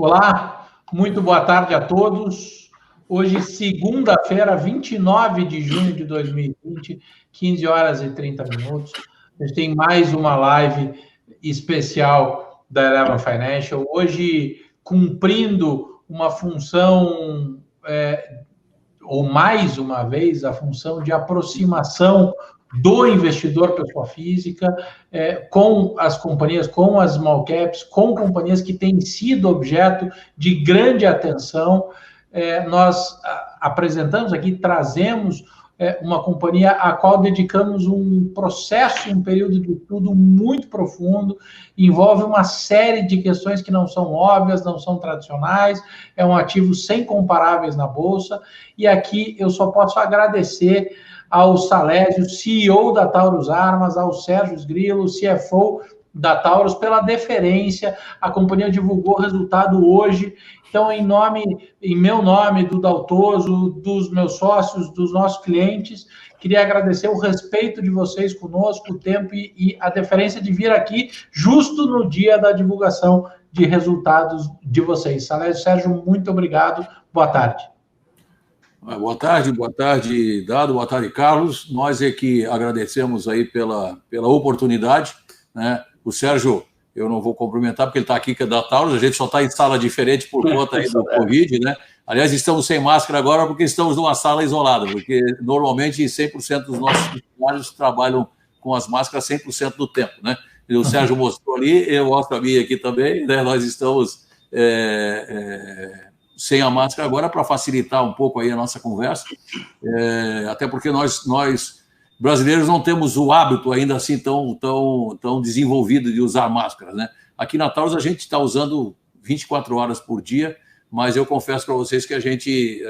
Olá, muito boa tarde a todos. Hoje, segunda-feira, 29 de junho de 2020, 15 horas e 30 minutos. A gente tem mais uma live especial da Eleven Financial. Hoje, cumprindo uma função, ou mais uma vez, a função de aproximação do investidor pessoa física com as companhias, com as small caps, com companhias que têm sido objeto de grande atenção. Nós apresentamos aqui, trazemos uma companhia a qual dedicamos um processo, um período de estudo muito profundo, envolve uma série de questões que não são óbvias, não são tradicionais, é um ativo sem comparáveis na Bolsa, e aqui eu só posso agradecer ao Salésio, CEO da Taurus Armas, ao Sérgio Sgrillo, CFO da Taurus, pela deferência. A companhia divulgou o resultado hoje. Então, em meu nome, do Daltoso, dos meus sócios, dos nossos clientes, queria agradecer o respeito de vocês conosco, o tempo e a deferência de vir aqui justo no dia da divulgação de resultados de vocês. Salésio, Sérgio, muito obrigado. Boa tarde. Boa tarde, Dado, boa tarde, Carlos. Nós é que agradecemos aí pela oportunidade, né? O Sérgio, eu não vou cumprimentar porque ele está aqui, que é da Taurus, a gente só está em sala diferente por conta aí do Covid, né? Aliás, estamos sem máscara agora porque estamos numa sala isolada, porque normalmente 100% dos nossos funcionários trabalham com as máscaras 100% do tempo, né? E o Sérgio mostrou ali, eu mostro a minha aqui também, né? Nós estamos sem a máscara agora para facilitar um pouco aí a nossa conversa, até porque nós brasileiros não temos o hábito ainda assim tão desenvolvido de usar máscara, né? Aqui na Taurus a gente está usando 24 horas por dia, mas eu confesso para vocês que a gente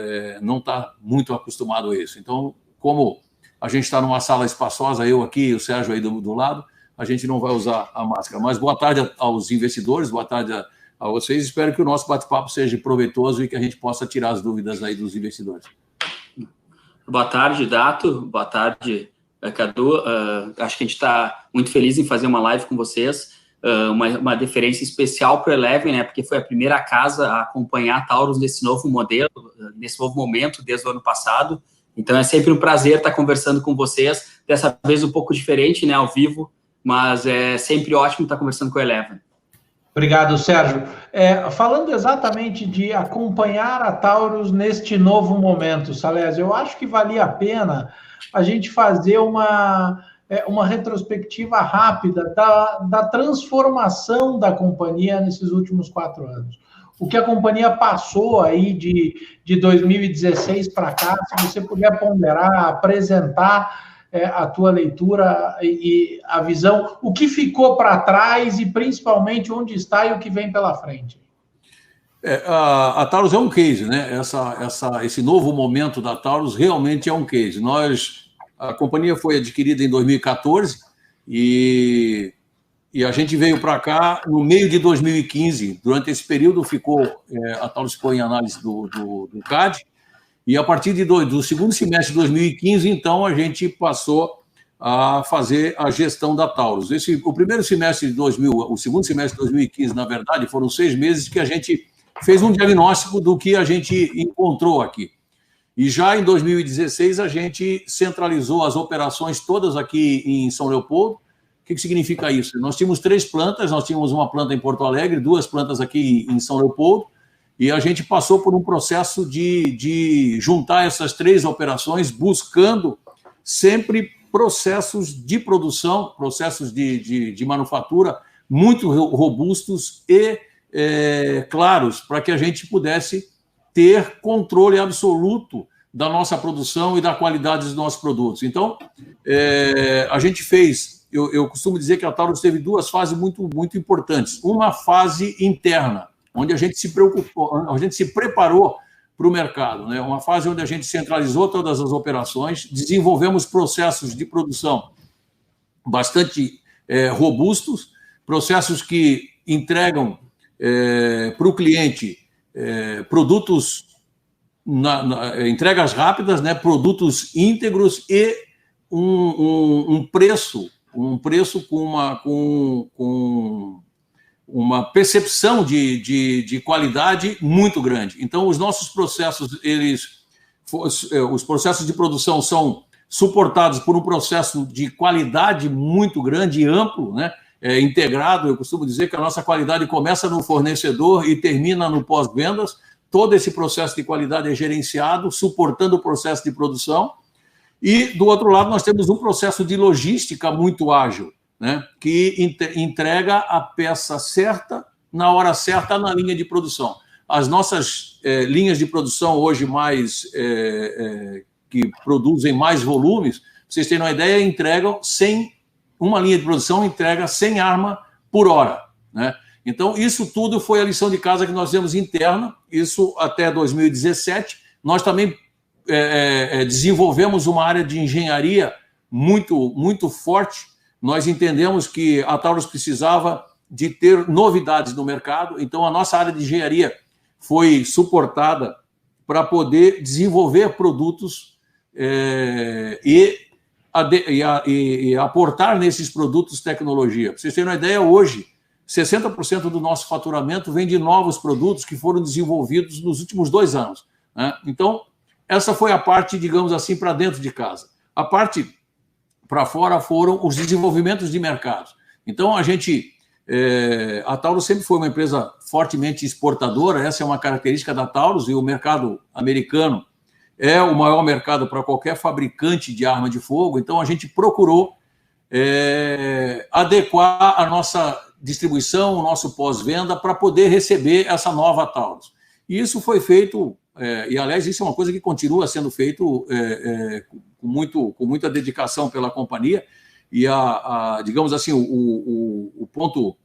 não está muito acostumado a isso. Então, como a gente está numa sala espaçosa, eu aqui e o Sérgio aí do lado, a gente não vai usar a máscara. Mas boa tarde aos investidores, boa tarde a vocês. Espero que o nosso bate-papo seja proveitoso e que a gente possa tirar as dúvidas aí dos investidores. Boa tarde, Dato. Boa tarde, Cadu. Acho que a gente está muito feliz em fazer uma live com vocês. Uma deferência especial para o Eleven, né? Porque foi a primeira casa a acompanhar a Taurus nesse novo modelo, nesse novo momento, desde o ano passado. Então é sempre um prazer estar conversando com vocês. Dessa vez um pouco diferente, né? Ao vivo, mas é sempre ótimo estar conversando com o Eleven. Obrigado, Sérgio. Falando exatamente de acompanhar a Taurus neste novo momento, Salésio, eu acho que valia a pena a gente fazer uma retrospectiva rápida da transformação da companhia nesses últimos 4 anos. O que a companhia passou aí de 2016 para cá, se você puder ponderar, apresentar a tua leitura e a visão, o que ficou para trás e principalmente onde está e o que vem pela frente. A Taurus é um case, né? Esse novo momento da Taurus realmente é um case. A companhia foi adquirida em 2014 e a gente veio para cá no meio de 2015. Durante esse período a Taurus ficou em análise do CAD. E a partir do segundo semestre de 2015, então, a gente passou a fazer a gestão da Taurus. O primeiro semestre o segundo semestre de 2015, na verdade, foram 6 meses que a gente fez um diagnóstico do que a gente encontrou aqui. E já em 2016, a gente centralizou as operações todas aqui em São Leopoldo. O que significa isso? Nós tínhamos 3 plantas, nós tínhamos uma planta em Porto Alegre, 2 plantas aqui em São Leopoldo, e a gente passou por um processo de juntar essas 3 operações, buscando sempre processos de produção, processos de manufatura muito robustos e claros, para que a gente pudesse ter controle absoluto da nossa produção e da qualidade dos nossos produtos. Então, a gente fez... Eu costumo dizer que a Taurus teve 2 fases muito, muito importantes. Uma fase interna, onde a gente se preocupou, a gente se preparou para o mercado, né? Uma fase onde a gente centralizou todas as operações, desenvolvemos processos de produção bastante robustos, processos que entregam para o cliente produtos, entregas rápidas, né? Produtos íntegros e um preço com uma percepção de qualidade muito grande. Então, os nossos processos, os processos de produção são suportados por um processo de qualidade muito grande e amplo, né? Integrado. Eu costumo dizer que a nossa qualidade começa no fornecedor e termina no pós-vendas. Todo esse processo de qualidade é gerenciado, suportando o processo de produção. E, do outro lado, nós temos um processo de logística muito ágil, né? Que entrega a peça certa, na hora certa, na linha de produção. As nossas linhas de produção hoje que produzem mais volumes, pra vocês terem uma ideia, entregam uma linha de produção entrega 100 armas por hora, né? Então, isso tudo foi a lição de casa que nós temos interna, isso até 2017. Nós também desenvolvemos uma área de engenharia muito, muito forte. Nós entendemos que a Taurus precisava de ter novidades no mercado, então a nossa área de engenharia foi suportada para poder desenvolver produtos e aportar nesses produtos tecnologia. Para vocês terem uma ideia, hoje, 60% do nosso faturamento vem de novos produtos que foram desenvolvidos nos últimos 2 anos, né? Então, essa foi a parte, digamos assim, para dentro de casa. A parte para fora foram os desenvolvimentos de mercados. Então, a Taurus sempre foi uma empresa fortemente exportadora, essa é uma característica da Taurus, e o mercado americano é o maior mercado para qualquer fabricante de arma de fogo, então a gente procurou adequar a nossa distribuição, o nosso pós-venda, para poder receber essa nova Taurus. E isso foi feito, e aliás, isso é uma coisa que continua sendo feito com muita dedicação pela companhia, e digamos assim, o ponto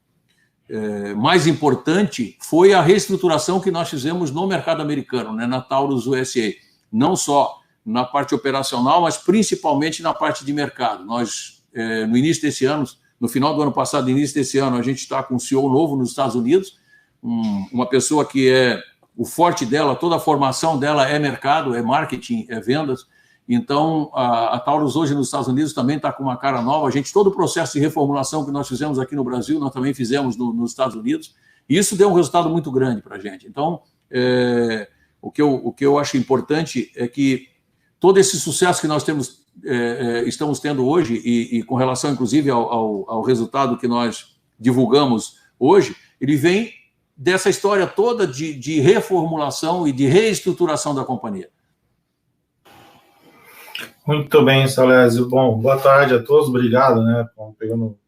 mais importante foi a reestruturação que nós fizemos no mercado americano, né, na Taurus USA. Não só na parte operacional, mas principalmente na parte de mercado. Nós, no início desse ano, no final do ano passado, início desse ano, a gente está com um CEO novo nos Estados Unidos, uma pessoa que o forte dela, toda a formação dela é mercado, é marketing, é vendas. Então, a Taurus hoje nos Estados Unidos também está com uma cara nova. Todo o processo de reformulação que nós fizemos aqui no Brasil, nós também fizemos nos Estados Unidos. E isso deu um resultado muito grande para a gente. Então, o que eu acho importante é que todo esse sucesso que nós estamos tendo hoje, e com relação, inclusive, ao resultado que nós divulgamos hoje, ele vem dessa história toda de reformulação e de reestruturação da companhia. Muito bem, Salésio. Bom, boa tarde a todos, obrigado, né? Pegando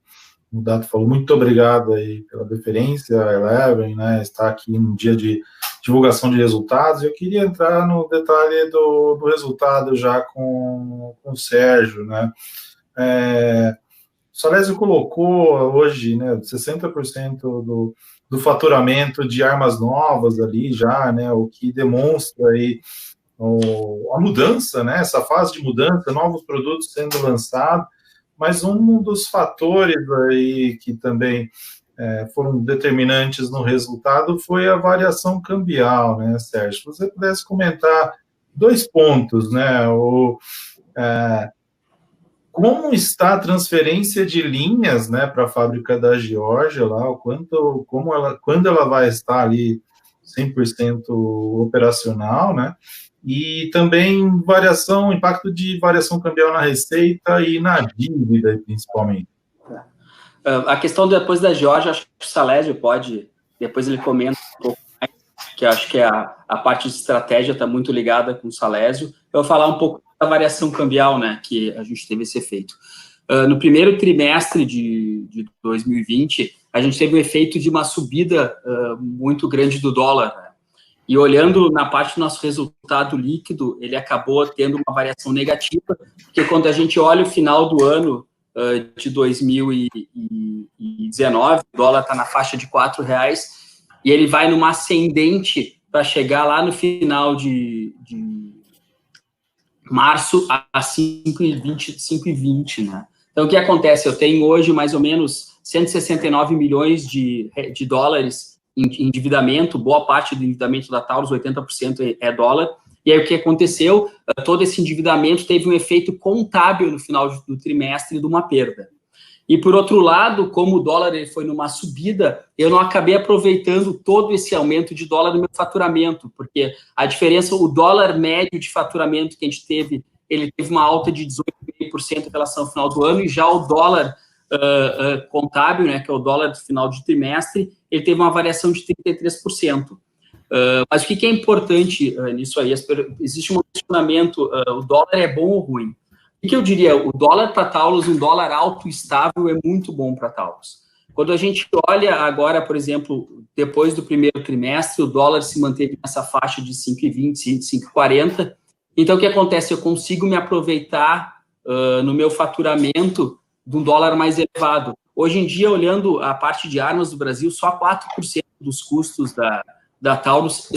o Dato falou, muito obrigado aí pela deferência, Eleven, né? Está aqui no dia de divulgação de resultados. Eu queria entrar no detalhe do resultado já com o Sérgio, né? O Salésio colocou hoje, né, 60% do faturamento de armas novas ali já, né, o que demonstra aí a mudança, né, essa fase de mudança, novos produtos sendo lançados, mas um dos fatores aí que também foram determinantes no resultado foi a variação cambial, né, Sérgio? Se você pudesse comentar 2 pontos, né, como está a transferência de linhas, né, para a fábrica da Geórgia lá, quando ela vai estar ali 100% operacional, né? E também impacto de variação cambial na receita e na dívida, principalmente. A questão depois da Geórgia, acho que o Salésio pode, depois ele comenta um pouco mais, que eu acho que a parte de estratégia está muito ligada com o Salésio. Eu vou falar um pouco da variação cambial, né, que a gente teve esse efeito. No primeiro trimestre de 2020, a gente teve o efeito de uma subida muito grande do dólar, né? E olhando na parte do nosso resultado líquido, ele acabou tendo uma variação negativa, porque quando a gente olha o final do ano de 2019, o dólar está na faixa de R$4, e ele vai numa ascendente para chegar lá no final de março a 5,20, né? Então, o que acontece? Eu tenho hoje mais ou menos 169 milhões de dólares em endividamento, boa parte do endividamento da Taurus, 80% é dólar, e aí o que aconteceu? Todo esse endividamento teve um efeito contábil no final do trimestre de uma perda. E, por outro lado, como o dólar ele foi numa subida, eu não acabei aproveitando todo esse aumento de dólar no meu faturamento, porque a diferença, o dólar médio de faturamento que a gente teve, ele teve uma alta de 18,5% em relação ao final do ano, e já o dólar contábil, né, que é o dólar do final de trimestre, ele teve uma variação de 33%. Mas o que é importante nisso aí? Existe um questionamento, o dólar é bom ou ruim? O que eu diria? O dólar para Taurus, um dólar alto e estável, é muito bom para Taurus. Quando a gente olha agora, por exemplo, depois do primeiro trimestre, o dólar se manteve nessa faixa de 5,20, 5,40. Então, o que acontece? Eu consigo me aproveitar no meu faturamento de um dólar mais elevado. Hoje em dia, olhando a parte de armas do Brasil, só 4% dos custos da Taurus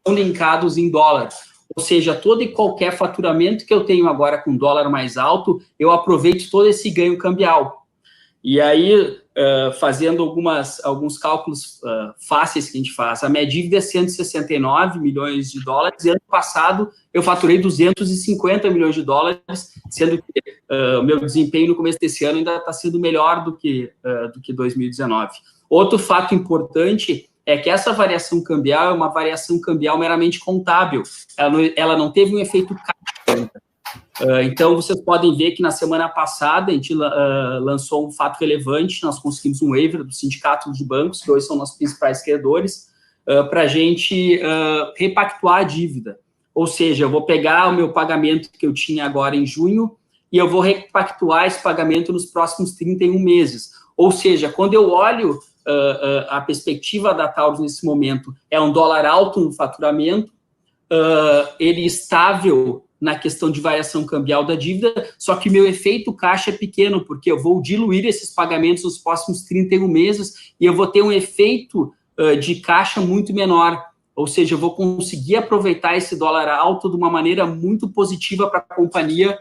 são linkados em dólar. Ou seja, todo e qualquer faturamento que eu tenho agora com dólar mais alto, eu aproveito todo esse ganho cambial. E aí, fazendo alguns cálculos fáceis que a gente faz, a minha dívida é 169 milhões de dólares, e ano passado eu faturei 250 milhões de dólares, sendo que o meu desempenho no começo desse ano ainda está sendo melhor do que 2019. Outro fato importante é que essa variação cambial é uma variação cambial meramente contábil. Ela não teve um efeito caixa. Então, vocês podem ver que na semana passada a gente lançou um fato relevante, nós conseguimos um waiver do Sindicato de Bancos, que hoje são nossos principais credores, para a gente repactuar a dívida. Ou seja, eu vou pegar o meu pagamento que eu tinha agora em junho e eu vou repactuar esse pagamento nos próximos 31 meses. Ou seja, quando eu olho a perspectiva da Taurus nesse momento, é um dólar alto no faturamento, ele estável na questão de variação cambial da dívida, só que meu efeito caixa é pequeno, porque eu vou diluir esses pagamentos nos próximos 31 meses e eu vou ter um efeito de caixa muito menor. Ou seja, eu vou conseguir aproveitar esse dólar alto de uma maneira muito positiva para a companhia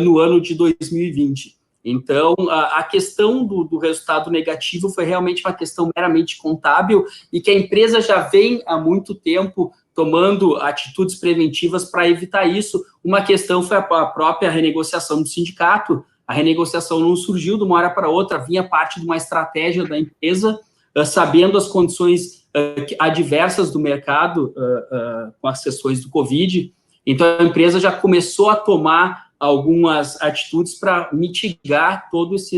no ano de 2020. Então, a questão do resultado negativo foi realmente uma questão meramente contábil e que a empresa já vem há muito tempo tomando atitudes preventivas para evitar isso. Uma questão foi a própria renegociação do sindicato. A renegociação não surgiu de uma hora para outra, vinha parte de uma estratégia da empresa, sabendo as condições adversas do mercado com as questões do Covid. Então, a empresa já começou a tomar algumas atitudes para mitigar todos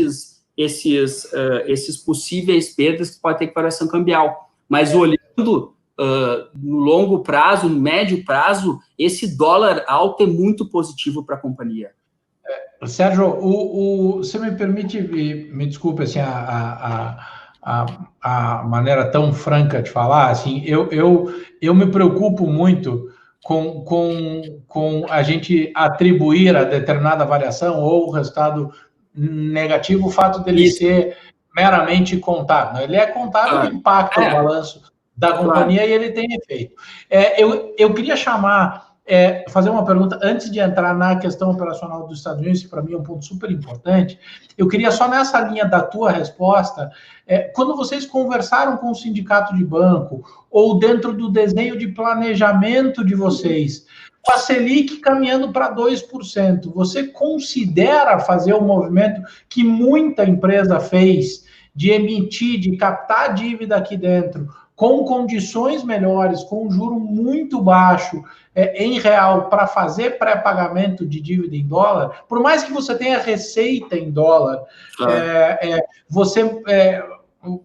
esses possíveis perdas que pode ter com variação cambial. Mas olhando no longo prazo, no médio prazo, esse dólar alto é muito positivo para a companhia. Sérgio, você me permite, me desculpe assim, a maneira tão franca de falar, assim, eu me preocupo muito com a gente atribuir a determinada variação ou resultado negativo o fato dele ser meramente contábil. Ele é contábil que impacta o balanço da companhia e ele tem efeito. Eu queria fazer uma pergunta, antes de entrar na questão operacional dos Estados Unidos, que para mim é um ponto super importante, eu queria só nessa linha da tua resposta, quando vocês conversaram com o sindicato de banco, ou dentro do desenho de planejamento de vocês, com a Selic caminhando para 2%, você considera fazer o movimento que muita empresa fez, de emitir, de captar dívida aqui dentro, com condições melhores, com um juro muito baixo em real, para fazer pré-pagamento de dívida em dólar, por mais que você tenha receita em dólar,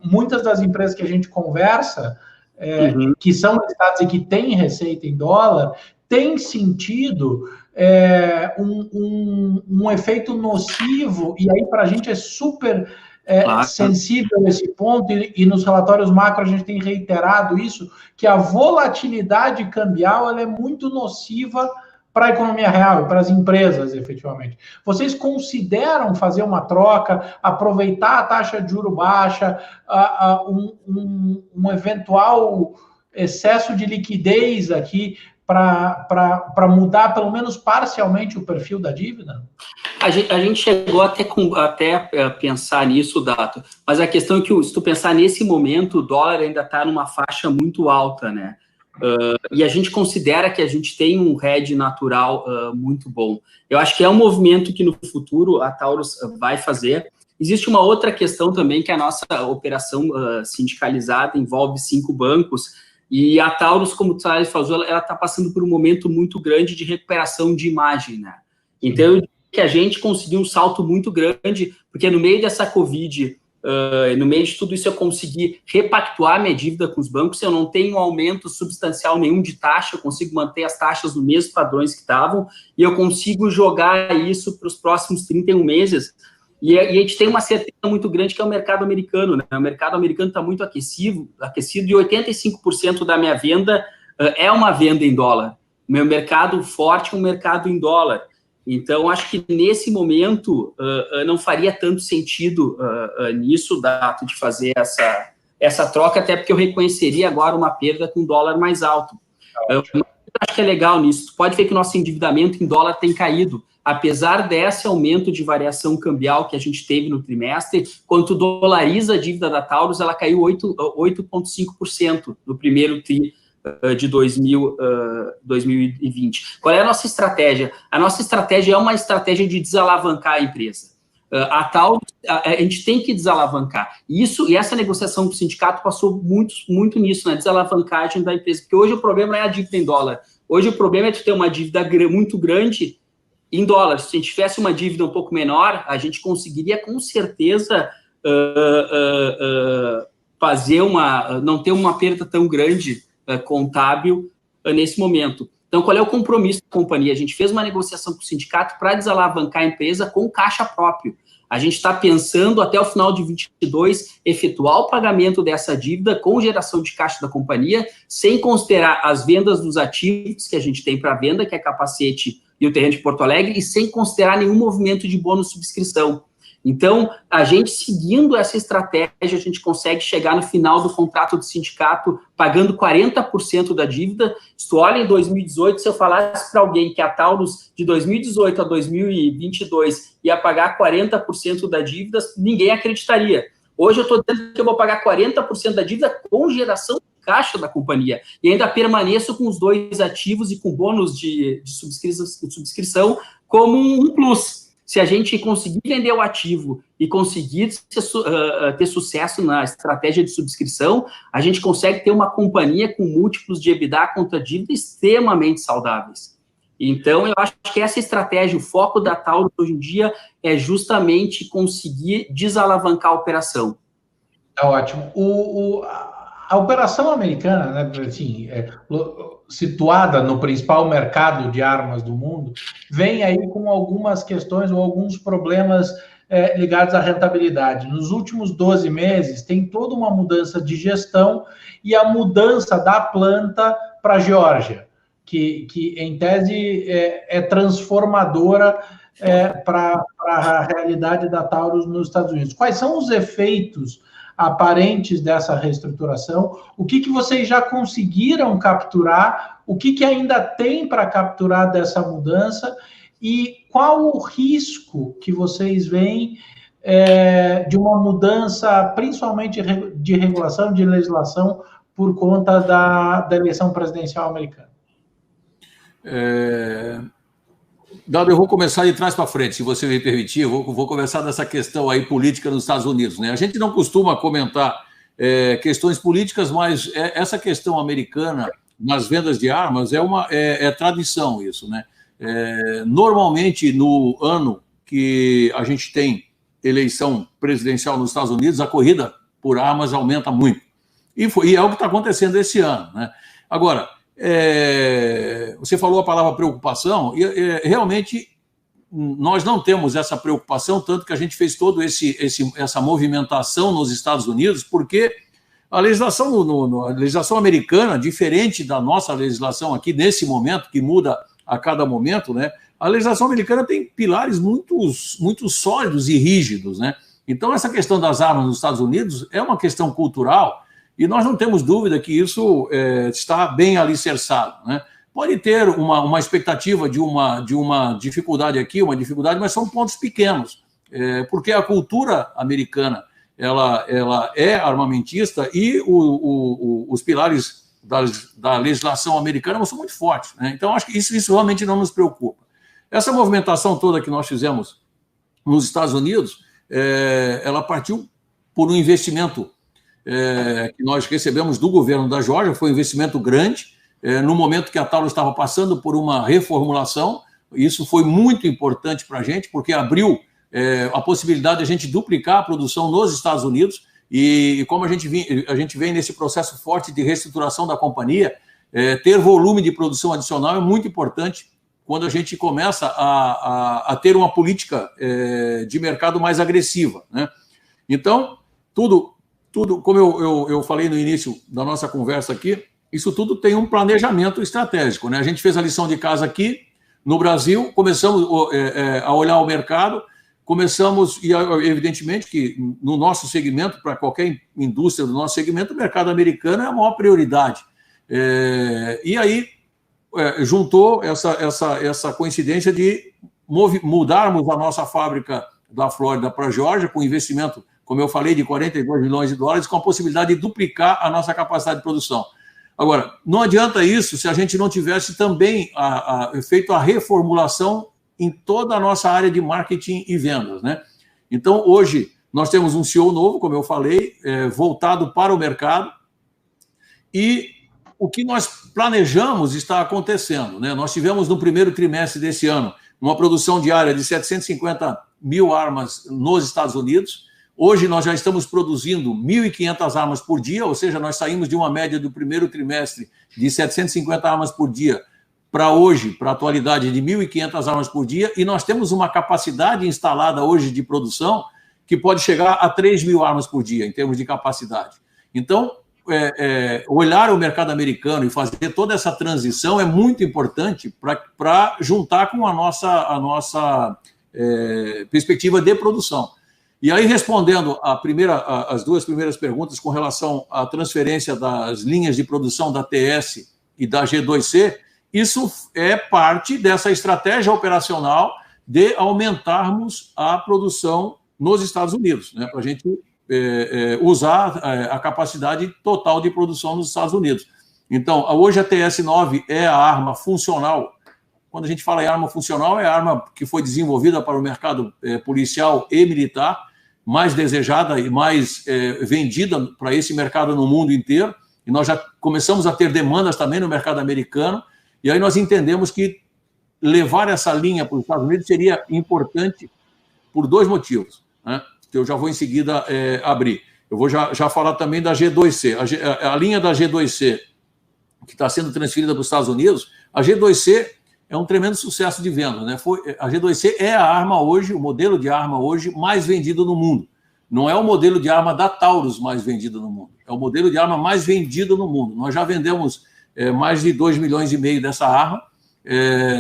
muitas das empresas que a gente conversa, que são listadas e que têm receita em dólar, tem sentido um efeito nocivo, e aí para a gente é super sensível esse ponto, e nos relatórios macro a gente tem reiterado isso, que a volatilidade cambial ela é muito nociva para a economia real e para as empresas, efetivamente. Vocês consideram fazer uma troca, aproveitar a taxa de juro baixa, um eventual excesso de liquidez aqui para mudar, pelo menos parcialmente, o perfil da dívida? A gente chegou até pensar nisso, Dato, mas a questão é que, se tu pensar nesse momento, o dólar ainda está numa faixa muito alta, né? E a gente considera que a gente tem um hedge natural muito bom. Eu acho que é um movimento que no futuro a Taurus vai fazer, Existe uma outra questão também, que a nossa operação sindicalizada envolve 5 bancos, e a Taurus, como o Thales falou, ela está passando por um momento muito grande de recuperação de imagem, né? Então, eu digo que a gente conseguiu um salto muito grande, porque no meio dessa Covid, no meio de tudo isso, eu consegui repactuar minha dívida com os bancos, eu não tenho um aumento substancial nenhum de taxa, eu consigo manter as taxas nos mesmos padrões que estavam, e eu consigo jogar isso para os próximos 31 meses, e a gente tem uma certeza muito grande que é o mercado americano, né? O mercado americano está muito aquecido, e 85% da minha venda é uma venda em dólar. O meu mercado forte é um mercado em dólar. Então, acho que nesse momento não faria tanto sentido nisso, Dato, de fazer essa troca, até porque eu reconheceria agora uma perda com dólar mais alto. Eu acho que é legal nisso. Tu pode ver que o nosso endividamento em dólar tem caído. Apesar desse aumento de variação cambial que a gente teve no trimestre, quando tu dolariza a dívida da Taurus, ela caiu 8,5% no primeiro tri de 2020. Qual é a nossa estratégia? A nossa estratégia é uma estratégia de desalavancar a empresa. A Taurus, a gente tem que desalavancar. E essa negociação com o sindicato passou muito nisso, na desalavancagem da empresa, porque hoje o problema não é a dívida em dólar. Hoje o problema é tu ter uma dívida muito grande em dólares. Se a gente tivesse uma dívida um pouco menor, a gente conseguiria com certeza não ter uma perda tão grande contábil nesse momento. Então, qual é o compromisso da companhia? A gente fez uma negociação com o sindicato para desalavancar a empresa com caixa próprio. A gente está pensando, até o final de 2022, efetuar o pagamento dessa dívida com geração de caixa da companhia, sem considerar as vendas dos ativos que a gente tem para venda, que é Capacete e o terreno de Porto Alegre, e sem considerar nenhum movimento de bônus subscrição. Então, a gente seguindo essa estratégia, a gente consegue chegar no final do contrato do sindicato pagando 40% da dívida. Se tu olha em 2018, se eu falasse para alguém que a Taurus de 2018 a 2022 ia pagar 40% da dívida, ninguém acreditaria. Hoje eu estou dizendo que eu vou pagar 40% da dívida com geração de caixa da companhia e ainda permaneço com os 2 ativos e com bônus de subscrição como um plus. Se a gente conseguir vender o ativo e conseguir ter sucesso na estratégia de subscrição, a gente consegue ter uma companhia com múltiplos de EBITDA contra dívida extremamente saudáveis. Então, eu acho que essa estratégia, o foco da Taurus hoje em dia é justamente conseguir desalavancar a operação. Tá ótimo. A operação americana, né, assim, situada no principal mercado de armas do mundo, vem aí com algumas questões ou alguns problemas ligados à rentabilidade. Nos últimos 12 meses, tem toda uma mudança de gestão e a mudança da planta para a Geórgia, que em tese é transformadora para a realidade da Taurus nos Estados Unidos. Quais são os efeitos aparentes dessa reestruturação? O que vocês já conseguiram capturar? O que ainda tem para capturar dessa mudança? E qual o risco que vocês veem de uma mudança, principalmente de regulação, de legislação, por conta da eleição presidencial americana? Dado, eu vou começar de trás para frente, se você me permitir, eu vou começar dessa questão aí política nos Estados Unidos, né? A gente não costuma comentar questões políticas, mas essa questão americana nas vendas de armas é tradição isso, né? Normalmente, no ano que a gente tem eleição presidencial nos Estados Unidos, a corrida por armas aumenta muito. E é o que está acontecendo esse ano, né? Agora, você falou a palavra preocupação, e realmente nós não temos essa preocupação, tanto que a gente fez toda essa movimentação nos Estados Unidos, porque a legislação americana, diferente da nossa legislação aqui nesse momento, que muda a cada momento, né? A legislação americana tem pilares muito sólidos e rígidos, né? Então, essa questão das armas nos Estados Unidos é uma questão cultural, e nós não temos dúvida que isso está bem alicerçado, né? Pode ter uma expectativa de uma dificuldade aqui, mas são pontos pequenos, porque a cultura americana ela é armamentista e os pilares da legislação americana são muito fortes, né? Então, acho que isso realmente não nos preocupa. Essa movimentação toda que nós fizemos nos Estados Unidos ela partiu por um investimento que nós recebemos do governo da Geórgia, foi um investimento grande, no momento que a Taurus estava passando por uma reformulação. Isso foi muito importante para a gente, porque abriu a possibilidade de a gente duplicar a produção nos Estados Unidos, e como a gente vem nesse processo forte de reestruturação da companhia, ter volume de produção adicional é muito importante quando a gente começa a ter uma política de mercado mais agressiva, né? Então, tudo, como eu falei no início da nossa conversa aqui, isso tudo tem um planejamento estratégico, né? A gente fez a lição de casa aqui no Brasil, começamos a olhar o mercado, e evidentemente que no nosso segmento, para qualquer indústria do nosso segmento, o mercado americano é a maior prioridade. E aí juntou essa coincidência de mudarmos a nossa fábrica da Flórida para a Geórgia, com investimento, como eu falei, de 42 milhões de dólares, com a possibilidade de duplicar a nossa capacidade de produção. Agora, não adianta isso se a gente não tivesse também feito a reformulação em toda a nossa área de marketing e vendas, né? Então, hoje, nós temos um CEO novo, como eu falei, voltado para o mercado, e o que nós planejamos está acontecendo, né? Nós tivemos no primeiro trimestre desse ano uma produção diária de 750 mil armas nos Estados Unidos. Hoje nós já estamos produzindo 1.500 armas por dia, ou seja, nós saímos de uma média do primeiro trimestre de 750 armas por dia para hoje, para a atualidade, de 1.500 armas por dia, e nós temos uma capacidade instalada hoje de produção que pode chegar a 3.000 armas por dia, em termos de capacidade. Então, olhar o mercado americano e fazer toda essa transição é muito importante para juntar com a nossa perspectiva de produção. E aí, respondendo as duas primeiras perguntas com relação à transferência das linhas de produção da TS e da G2C, isso é parte dessa estratégia operacional de aumentarmos a produção nos Estados Unidos, né, para a gente usar a capacidade total de produção nos Estados Unidos. Então, hoje a TS-9 é a arma funcional. Quando a gente fala em arma funcional, é a arma que foi desenvolvida para o mercado policial e militar, mais desejada e mais vendida para esse mercado no mundo inteiro. E nós já começamos a ter demandas também no mercado americano. E aí nós entendemos que levar essa linha para os Estados Unidos seria importante por dois motivos, né, que eu já vou em seguida abrir. Eu vou já falar também da G2C. A linha da G2C, que está sendo transferida para os Estados Unidos, a G2C é um tremendo sucesso de venda, né? A G2C é a arma hoje, o modelo de arma hoje mais vendido no mundo. Não é o modelo de arma da Taurus mais vendido no mundo, é o modelo de arma mais vendido no mundo. Nós já vendemos mais de 2,5 milhões dessa arma,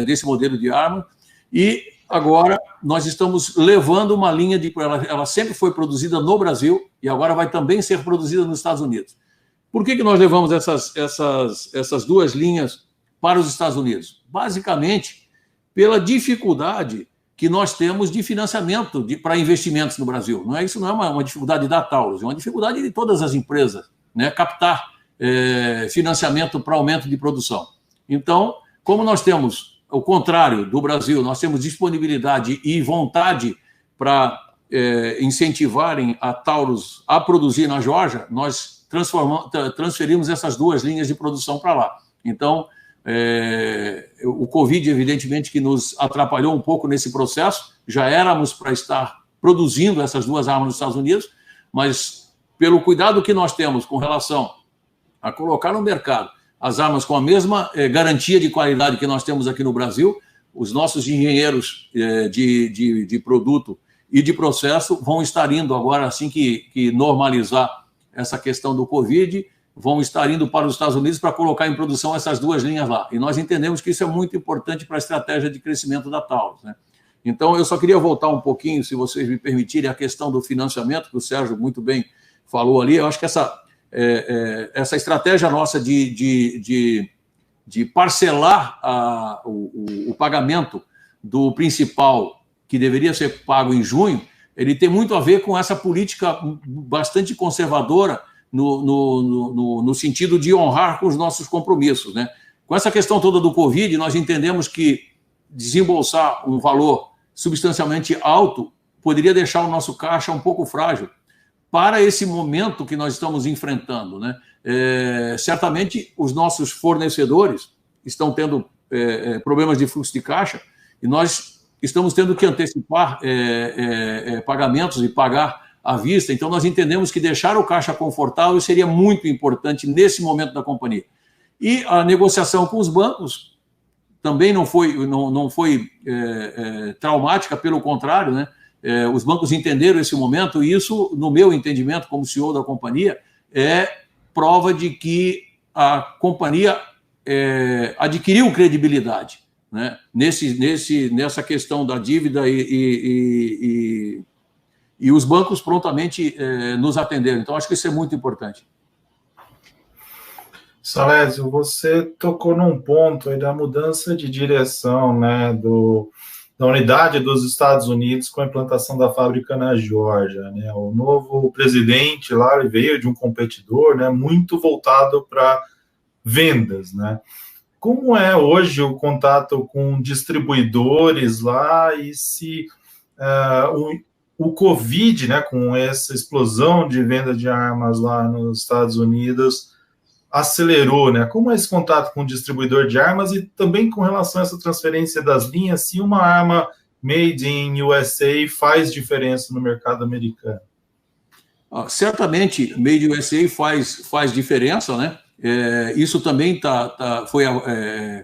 desse modelo de arma, e agora nós estamos levando uma linha ela sempre foi produzida no Brasil e agora vai também ser produzida nos Estados Unidos. Por que nós levamos essas duas linhas para os Estados Unidos? Basicamente, pela dificuldade que nós temos de financiamento para investimentos no Brasil. Isso não é uma dificuldade da Taurus, é uma dificuldade de todas as empresas, né, captar financiamento para aumento de produção. Então, como nós temos o contrário do Brasil, nós temos disponibilidade e vontade para incentivarem a Taurus a produzir na Geórgia, nós transferimos essas duas linhas de produção para lá. Então, o Covid, evidentemente, que nos atrapalhou um pouco nesse processo, já éramos para estar produzindo essas duas armas nos Estados Unidos, mas pelo cuidado que nós temos com relação a colocar no mercado as armas com a mesma garantia de qualidade que nós temos aqui no Brasil, os nossos engenheiros de produto e de processo vão estar indo agora, assim que normalizar essa questão do Covid, vão estar indo para os Estados Unidos para colocar em produção essas duas linhas lá. E nós entendemos que isso é muito importante para a estratégia de crescimento da Taurus, né? Então, eu só queria voltar um pouquinho, se vocês me permitirem, a questão do financiamento, que o Sérgio muito bem falou ali. Eu acho que essa estratégia nossa de parcelar o pagamento do principal, que deveria ser pago em junho, ele tem muito a ver com essa política bastante conservadora no sentido de honrar com os nossos compromissos, né? Com essa questão toda do Covid, nós entendemos que desembolsar um valor substancialmente alto poderia deixar o nosso caixa um pouco frágil para esse momento que nós estamos enfrentando, né? Certamente os nossos fornecedores estão tendo problemas de fluxo de caixa e nós estamos tendo que antecipar pagamentos e pagar à vista. Então, nós entendemos que deixar o caixa confortável seria muito importante nesse momento da companhia. E a negociação com os bancos também não foi traumática, pelo contrário, né? Os bancos entenderam esse momento e isso, no meu entendimento como CEO da companhia, é prova de que a companhia adquiriu credibilidade, né? Nessa questão da dívida e os bancos prontamente nos atenderam. Então, acho que isso é muito importante. Salésio, você tocou num ponto aí da mudança de direção, né, da unidade dos Estados Unidos com a implantação da fábrica na Geórgia, né? O novo presidente lá veio de um competidor, né, muito voltado para vendas, né? Como é hoje o contato com distribuidores lá e se o Covid, né, com essa explosão de venda de armas lá nos Estados Unidos, acelerou, né? Como é esse contato com o distribuidor de armas e também com relação a essa transferência das linhas, se uma arma made in USA faz diferença no mercado americano? Certamente, made in USA faz diferença, né? Isso também foi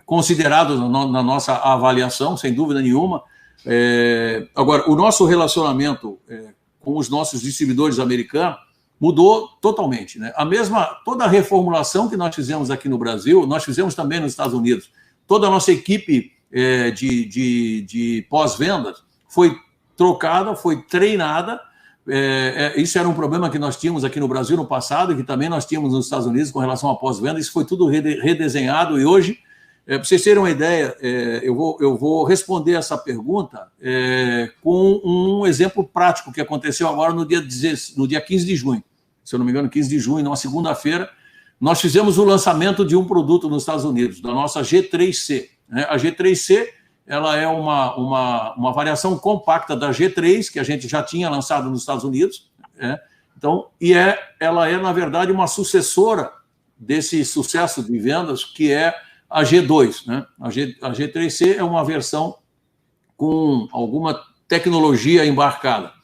considerado na nossa avaliação, sem dúvida nenhuma. Agora, o nosso relacionamento com os nossos distribuidores americanos mudou totalmente, né? Toda a reformulação que nós fizemos aqui no Brasil, nós fizemos também nos Estados Unidos. Toda a nossa equipe de pós-vendas foi trocada, foi treinada. Isso era um problema que nós tínhamos aqui no Brasil no passado e que também nós tínhamos nos Estados Unidos com relação a pós-venda. Isso foi tudo redesenhado e hoje, para vocês terem uma ideia, eu vou responder essa pergunta com um exemplo prático que aconteceu agora no dia 15 de junho. Se eu não me engano, 15 de junho, numa segunda-feira, nós fizemos o lançamento de um produto nos Estados Unidos, da nossa G3C. Né? A G3C ela é uma variação compacta da G3, que a gente já tinha lançado nos Estados Unidos. Então, ela é, na verdade, uma sucessora desse sucesso de vendas, que é a G2. Né? A G3C é uma versão com alguma tecnologia embarcada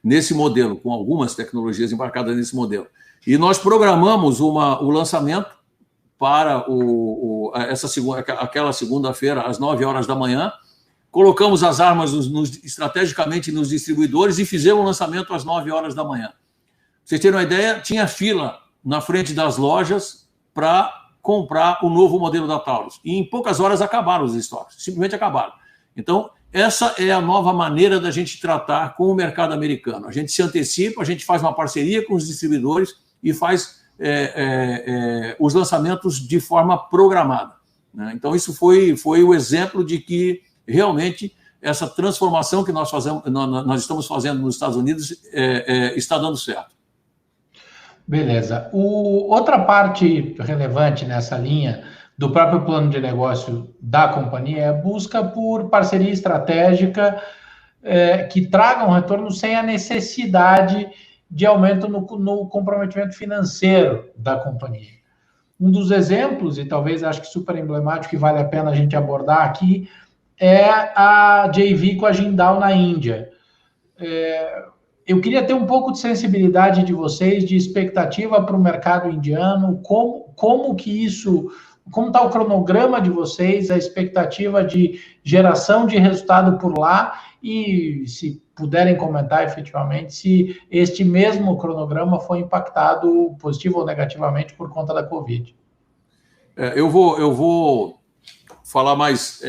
nesse modelo, com algumas tecnologias embarcadas nesse modelo. E nós programamos o lançamento para aquela segunda-feira, às 9 horas da manhã, colocamos as armas estrategicamente nos distribuidores e fizemos o lançamento às 9 horas da manhã. Pra vocês terem uma ideia, tinha fila na frente das lojas para comprar o novo modelo da Taurus. E em poucas horas acabaram os estoques, simplesmente acabaram. Então, essa é a nova maneira da gente tratar com o mercado americano. A gente se antecipa, a gente faz uma parceria com os distribuidores e faz os lançamentos de forma programada. Né? Então, isso foi o exemplo de que realmente essa transformação que nós estamos fazendo nos Estados Unidos está dando certo. Beleza. Outra parte relevante nessa linha do próprio plano de negócio da companhia é a busca por parceria estratégica que traga um retorno sem a necessidade de aumento no comprometimento financeiro da companhia. Um dos exemplos, e talvez acho que super emblemático e vale a pena a gente abordar aqui, é a JV com a Jindal na Índia. Eu queria ter um pouco de sensibilidade de vocês, de expectativa para o mercado indiano, como está o cronograma de vocês, a expectativa de geração de resultado por lá e, se puderem comentar efetivamente, se este mesmo cronograma foi impactado positivo ou negativamente por conta da Covid. Eu vou falar mais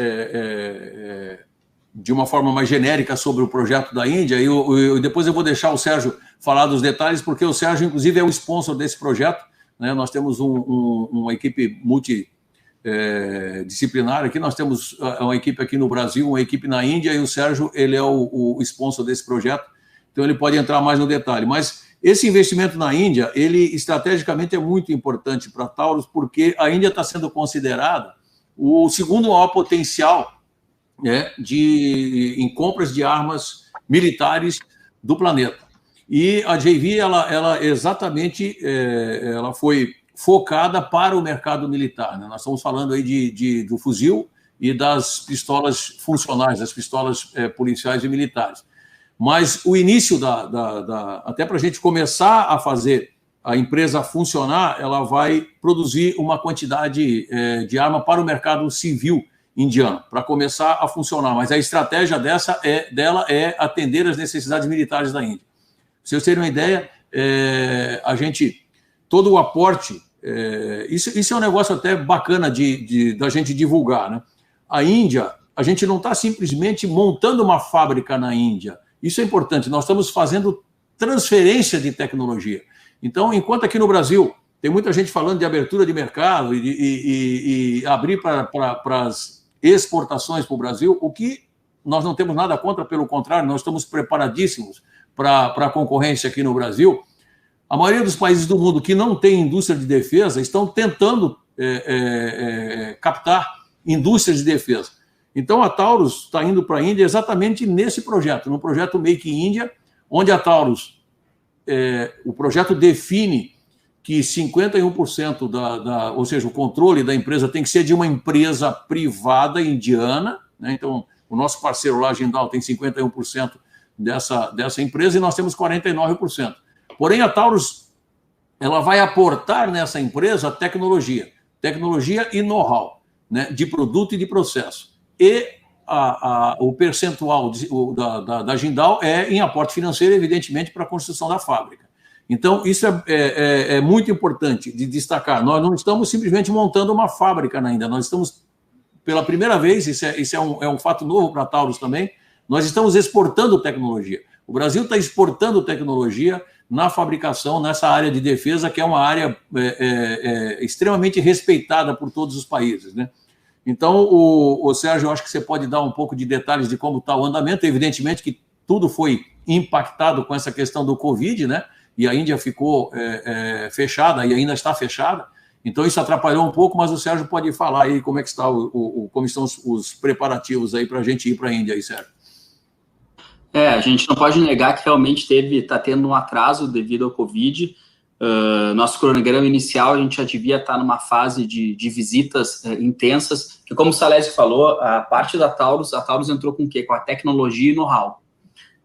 de uma forma mais genérica sobre o projeto da Índia e depois eu vou deixar o Sérgio falar dos detalhes, porque o Sérgio, inclusive, é o sponsor desse projeto. Né? Nós temos uma equipe multidisciplinar aqui, nós temos uma equipe aqui no Brasil, uma equipe na Índia, e o Sérgio ele é o sponsor desse projeto, então ele pode entrar mais no detalhe. Mas esse investimento na Índia, ele estrategicamente é muito importante para a Taurus, porque a Índia está sendo considerada o segundo maior potencial em compras de armas militares do planeta. E a JV, ela exatamente ela foi focada para o mercado militar, né? Nós estamos falando aí do fuzil e das pistolas funcionais, das pistolas policiais e militares. Mas o início até para a gente começar a fazer a empresa funcionar, ela vai produzir uma quantidade de arma para o mercado civil indiano, para começar a funcionar. Mas a estratégia dela é atender as necessidades militares da Índia. Pra vocês terem uma ideia, todo o aporte, isso é um negócio até bacana da gente divulgar, né? A Índia, a gente não está simplesmente montando uma fábrica na Índia. Isso é importante, nós estamos fazendo transferência de tecnologia. Então, enquanto aqui no Brasil tem muita gente falando de abertura de mercado e abrir para as exportações para o Brasil, o que nós não temos nada contra, pelo contrário, nós estamos preparadíssimos para a concorrência aqui no Brasil. A maioria dos países do mundo que não tem indústria de defesa estão tentando captar indústrias de defesa. Então, a Taurus está indo para a Índia exatamente nesse projeto, no projeto Make in India, onde a Taurus, o projeto define que 51% ou seja, o controle da empresa tem que ser de uma empresa privada indiana, né? Então, o nosso parceiro lá, Jindal, tem 51% dessa empresa e nós temos 49%. Porém, a Taurus, ela vai aportar nessa empresa tecnologia e know-how, né, de produto e de processo. E o percentual da Jindal é em aporte financeiro, evidentemente, para a construção da fábrica. Então, isso é muito importante de destacar. Nós não estamos simplesmente montando uma fábrica ainda, nós estamos, pela primeira vez, isso é um fato novo para a Taurus também, nós estamos exportando tecnologia. O Brasil está exportando tecnologia na fabricação, nessa área de defesa, que é uma área extremamente respeitada por todos os países, né? Então, o Sérgio, eu acho que você pode dar um pouco de detalhes de como está o andamento. Evidentemente que tudo foi impactado com essa questão do Covid, né? E a Índia ficou fechada e ainda está fechada. Então, isso atrapalhou um pouco, mas o Sérgio pode falar aí como é que está como estão os preparativos aí para a gente ir para a Índia aí, Sérgio. A gente não pode negar que realmente está tendo um atraso devido ao Covid. Nosso cronograma inicial, a gente já devia estar numa fase de visitas intensas, que como o Salésio falou, a parte a Taurus entrou com o quê? Com a tecnologia e know-how.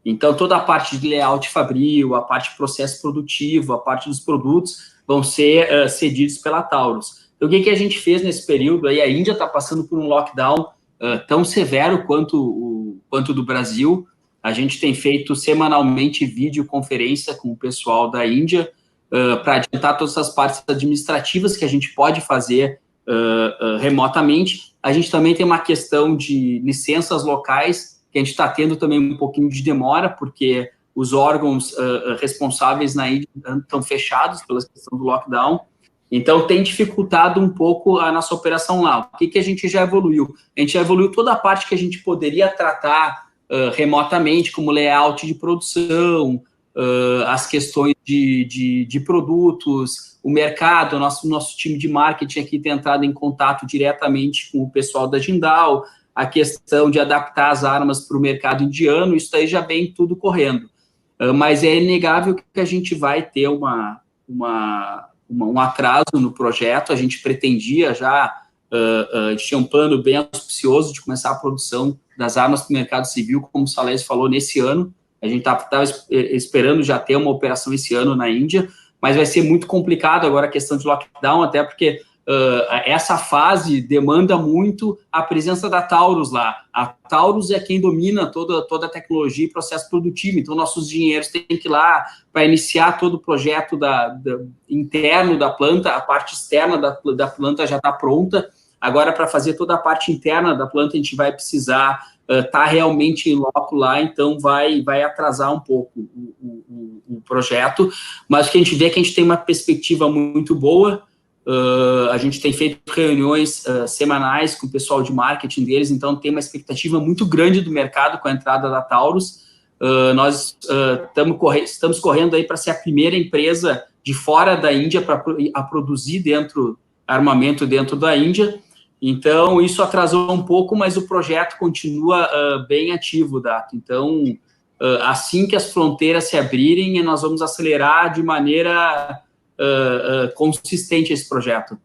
Então, toda a parte de layout fabril, a parte de processo produtivo, a parte dos produtos vão ser cedidos pela Taurus. Então, o que a gente fez nesse período? Aí a Índia está passando por um lockdown tão severo quanto do Brasil. A gente tem feito semanalmente videoconferência com o pessoal da Índia para adiantar todas as partes administrativas que a gente pode fazer remotamente. A gente também tem uma questão de licenças locais, que a gente está tendo também um pouquinho de demora, porque os órgãos responsáveis na Índia estão fechados pela questão do lockdown. Então, tem dificultado um pouco a nossa operação lá. O que a gente já evoluiu? A gente já evoluiu toda a parte que a gente poderia tratar remotamente, como layout de produção, as questões de produtos, o mercado, o nosso time de marketing aqui tem entrado em contato diretamente com o pessoal da Jindal, a questão de adaptar as armas para o mercado indiano, isso aí já vem tudo correndo. Mas é inegável que a gente vai ter um atraso no projeto. A gente pretendia já, a gente tinha um plano bem auspicioso de começar a produção das armas para o mercado civil, como o Salésio falou, nesse ano. A gente estava esperando já ter uma operação esse ano na Índia, mas vai ser muito complicado agora a questão de lockdown, até porque essa fase demanda muito a presença da Taurus lá. A Taurus é quem domina toda a tecnologia e processo produtivo, então nossos engenheiros têm que ir lá para iniciar todo o projeto interno da planta, a parte externa da planta já está pronta. Agora, para fazer toda a parte interna da planta, a gente vai precisar estar realmente em loco lá, então vai atrasar um pouco o projeto, mas o que a gente vê é que a gente tem uma perspectiva muito boa. A gente tem feito reuniões semanais com o pessoal de marketing deles, então tem uma expectativa muito grande do mercado com a entrada da Taurus. Nós estamos correndo aí para ser a primeira empresa de fora da Índia a produzir armamento dentro da Índia. Então, isso atrasou um pouco, mas o projeto continua bem ativo, Dato. Então, assim que as fronteiras se abrirem, nós vamos acelerar de maneira consistente esse projeto?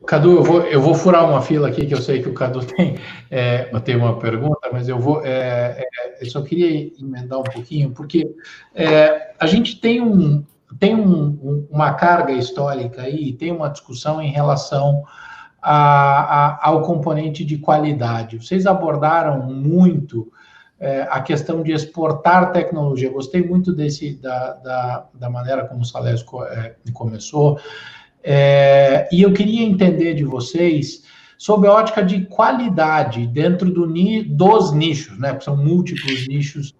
Cadu, eu vou furar uma fila aqui, que eu sei que o Cadu tem uma pergunta, mas eu só queria emendar um pouquinho, porque a gente tem uma carga histórica aí, tem uma discussão em relação ao componente de qualidade. Vocês abordaram muito a questão de exportar tecnologia. Eu gostei muito da maneira como o Salésio começou. E eu queria entender de vocês sobre a ótica de qualidade dentro dos nichos, né? Porque são múltiplos nichos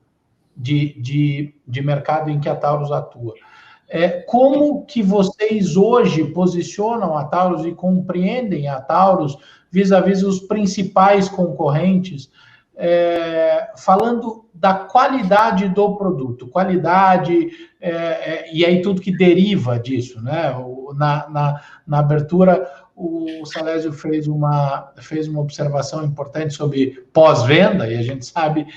de mercado em que a Taurus atua. Como que vocês hoje posicionam a Taurus e compreendem a Taurus vis-à-vis os principais concorrentes, falando da qualidade do produto, qualidade, e aí tudo que deriva disso, né? Na abertura, o Salésio fez uma observação importante sobre pós-venda, e a gente sabe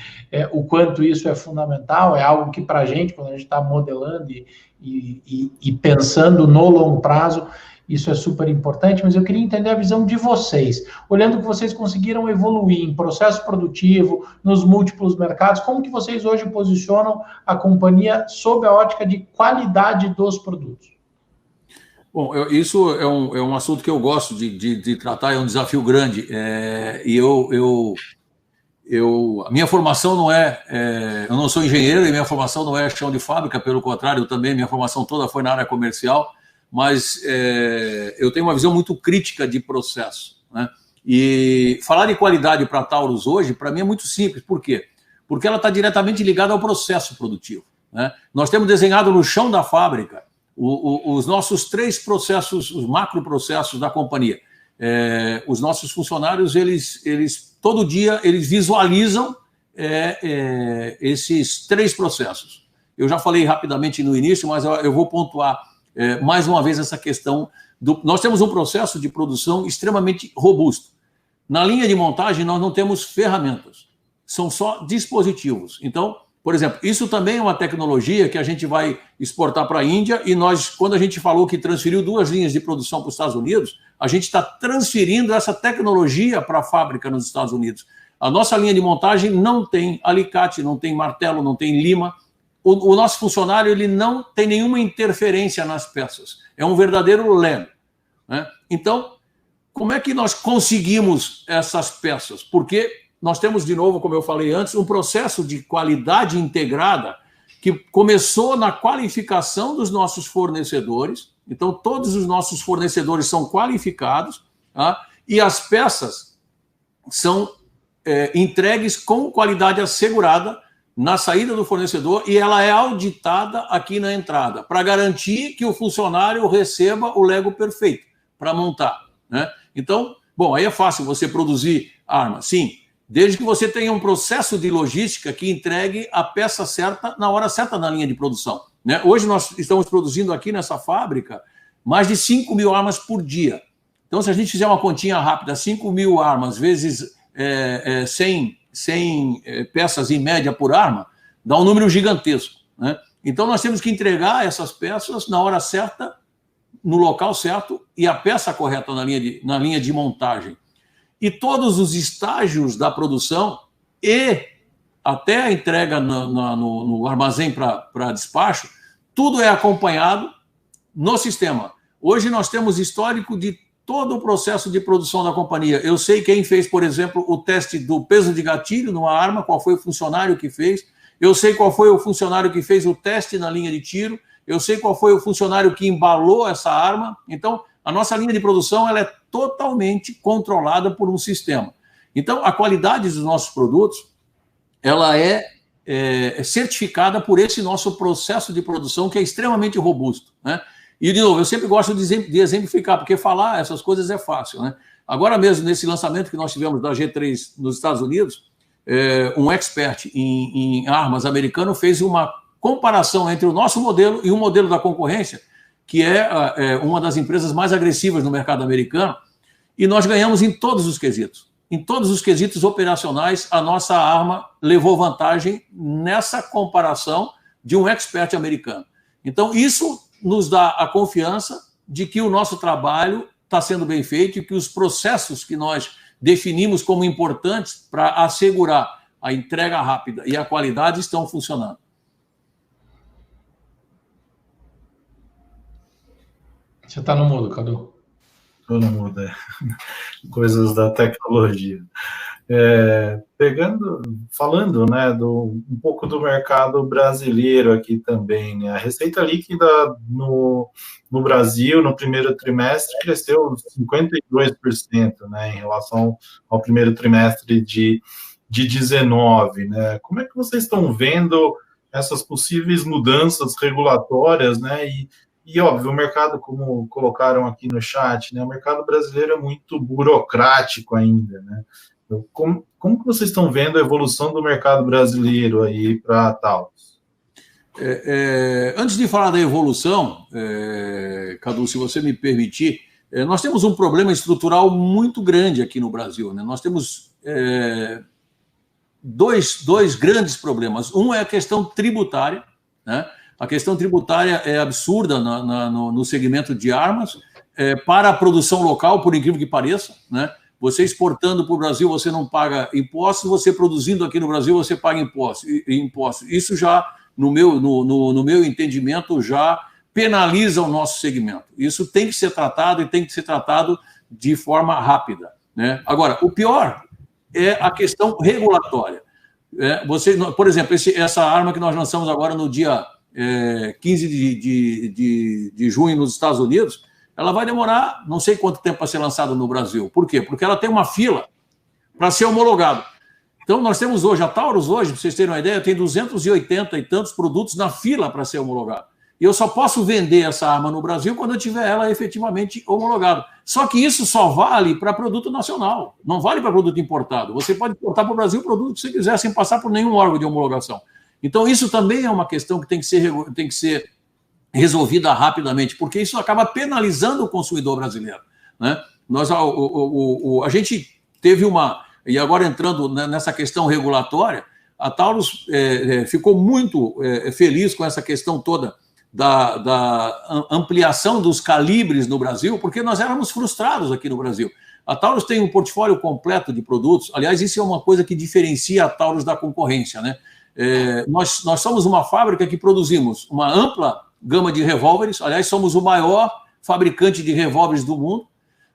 o quanto isso é fundamental, é algo que para a gente, quando a gente está modelando e pensando no longo prazo, isso é super importante, mas eu queria entender a visão de vocês, olhando que vocês conseguiram evoluir em processo produtivo, nos múltiplos mercados, como que vocês hoje posicionam a companhia sob a ótica de qualidade dos produtos? Bom, isso é um assunto que eu gosto de tratar, é um desafio grande, e a minha formação não eu não sou engenheiro, e minha formação não é chão de fábrica, pelo contrário, também minha formação toda foi na área comercial, mas eu tenho uma visão muito crítica de processo, né? E falar de qualidade para a Taurus hoje, para mim, é muito simples. Por quê? Porque ela está diretamente ligada ao processo produtivo, né? Nós temos desenhado no chão da fábrica os nossos 3 processos, os macroprocessos da companhia. Os nossos funcionários, eles todo dia, eles visualizam esses 3 processos. Eu já falei rapidamente no início, mas eu vou pontuar mais uma vez essa questão. Nós temos um processo de produção extremamente robusto. Na linha de montagem, nós não temos ferramentas, são só dispositivos. Então, por exemplo, isso também é uma tecnologia que a gente vai exportar para a Índia, e nós, quando a gente falou que transferiu 2 linhas de produção para os Estados Unidos, a gente está transferindo essa tecnologia para a fábrica nos Estados Unidos. A nossa linha de montagem não tem alicate, não tem martelo, não tem lima. O nosso funcionário, ele não tem nenhuma interferência nas peças. É um verdadeiro Lego, né? Então, como é que nós conseguimos essas peças? Porque nós temos, de novo, como eu falei antes, um processo de qualidade integrada que começou na qualificação dos nossos fornecedores. Então, todos os nossos fornecedores são qualificados, tá? E as peças são entregues com qualidade assegurada na saída do fornecedor, e ela é auditada aqui na entrada, para garantir que o funcionário receba o Lego perfeito para montar, né? Então, bom, aí é fácil você produzir arma, sim, desde que você tenha um processo de logística que entregue a peça certa na hora certa na linha de produção, né? Hoje nós estamos produzindo aqui nessa fábrica mais de 5.000 armas por dia. Então, se a gente fizer uma continha rápida, 5.000 armas vezes 100 peças em média por arma, dá um número gigantesco, né? Então, nós temos que entregar essas peças na hora certa, no local certo, e a peça correta na linha de montagem. E todos os estágios da produção e até a entrega no armazém para despacho, tudo é acompanhado no sistema. Hoje nós temos histórico de todo o processo de produção da companhia. Eu sei quem fez, por exemplo, o teste do peso de gatilho numa arma, qual foi o funcionário que fez. Eu sei qual foi o funcionário que fez o teste na linha de tiro. Eu sei qual foi o funcionário que embalou essa arma. Então, a nossa linha de produção ela é totalmente controlada por um sistema. Então, a qualidade dos nossos produtos ela é certificada por esse nosso processo de produção, que é extremamente robusto, né? E, de novo, eu sempre gosto de exemplificar, porque falar essas coisas é fácil, né? Agora mesmo, nesse lançamento que nós tivemos da G3 nos Estados Unidos, um expert em armas americano fez uma comparação entre o nosso modelo e o modelo da concorrência, que é uma das empresas mais agressivas no mercado americano, e nós ganhamos em todos os quesitos. em todos os quesitos operacionais, a nossa arma levou vantagem nessa comparação de um expert americano. Então, isso nos dá a confiança de que o nosso trabalho está sendo bem feito e que os processos que nós definimos como importantes para assegurar a entrega rápida e a qualidade estão funcionando. Você está no mudo, Cadu. Estou no mudo, coisas da tecnologia. Falando, né, um pouco do mercado brasileiro aqui também, né, a receita líquida no Brasil, no primeiro trimestre, cresceu 52%, né, em relação ao primeiro trimestre de 19, né? Como é que vocês estão vendo essas possíveis mudanças regulatórias, né, e óbvio, o mercado, como colocaram aqui no chat, né, o mercado brasileiro é muito burocrático ainda, né? Como que vocês estão vendo a evolução do mercado brasileiro aí para a Taurus? Antes de falar da evolução, Cadu, se você me permitir, nós temos um problema estrutural muito grande aqui no Brasil, né? Nós temos dois grandes problemas. Um é a questão tributária, né? A questão tributária é absurda no segmento de armas, para a produção local, por incrível que pareça, né? Você exportando para o Brasil, você não paga impostos, você produzindo aqui no Brasil, você paga impostos. Isso já, no meu entendimento, já penaliza o nosso segmento. Isso tem que ser tratado e tem que ser tratado de forma rápida, né? Agora, o pior é a questão regulatória. Por exemplo, essa arma que nós lançamos agora no dia 15 de junho nos Estados Unidos, ela vai demorar não sei quanto tempo para ser lançada no Brasil. Por quê? Porque ela tem uma fila para ser homologada. Então, nós temos hoje, a Taurus hoje, para vocês terem uma ideia, tem 280 e tantos produtos na fila para ser homologado. E eu só posso vender essa arma no Brasil quando eu tiver ela efetivamente homologada. Só que isso só vale para produto nacional, não vale para produto importado. Você pode importar para o Brasil o produto que você quiser, sem passar por nenhum órgão de homologação. Então, isso também é uma questão que tem que ser resolvida rapidamente, porque isso acaba penalizando o consumidor brasileiro, né? A gente teve e agora entrando nessa questão regulatória, a Taurus ficou muito feliz com essa questão toda da ampliação dos calibres no Brasil, porque nós éramos frustrados aqui no Brasil. A Taurus tem um portfólio completo de produtos. Aliás, isso é uma coisa que diferencia a Taurus da concorrência, né? Nós somos uma fábrica que produzimos uma ampla gama de revólveres. Aliás, somos o maior fabricante de revólveres do mundo.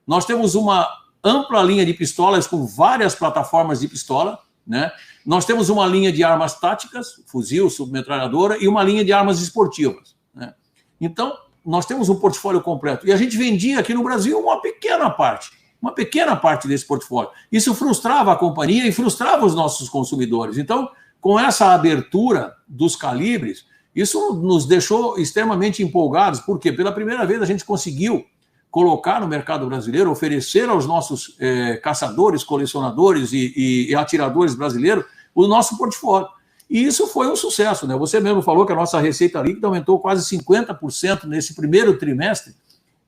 Nós temos uma ampla linha de pistolas com várias plataformas de pistola, né? Nós temos uma linha de armas táticas, fuzil, submetralhadora, e uma linha de armas esportivas, né? Então, nós temos um portfólio completo. E a gente vendia aqui no Brasil uma pequena parte desse portfólio. Isso frustrava a companhia e frustrava os nossos consumidores. Então, com essa abertura dos calibres, isso nos deixou extremamente empolgados, porque pela primeira vez a gente conseguiu colocar no mercado brasileiro, oferecer aos nossos caçadores, colecionadores e atiradores brasileiros o nosso portfólio. E isso foi um sucesso, né? Você mesmo falou que a nossa receita líquida aumentou quase 50% nesse primeiro trimestre.